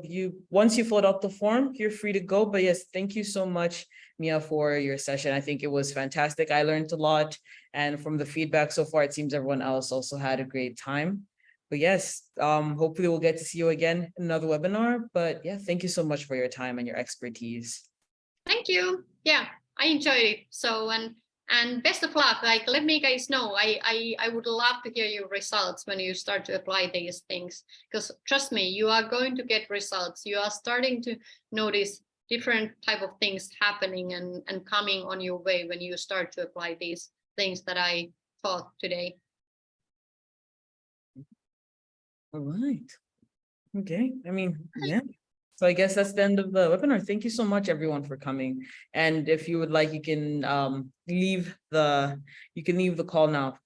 once you filled out the form, you're free to go. But yes, thank you so much, Mia, for your session. I think it was fantastic. I learned a lot, and from the feedback so far, it seems everyone else also had a great time. But yes, hopefully we'll get to see you again in another webinar. But yeah, thank you so much for your time and your expertise. Thank you. Yeah, I enjoyed it. So and best of luck. Like, let me guys know. I would love to hear your results when you start to apply these things, because trust me, you are going to get results. You are starting to notice different type of things happening and coming on your way when you start to apply these things that I taught today. All right. Okay. I mean, yeah. So I guess that's the end of the webinar. Thank you so much, everyone, for coming. And if you would like, you can leave the call now.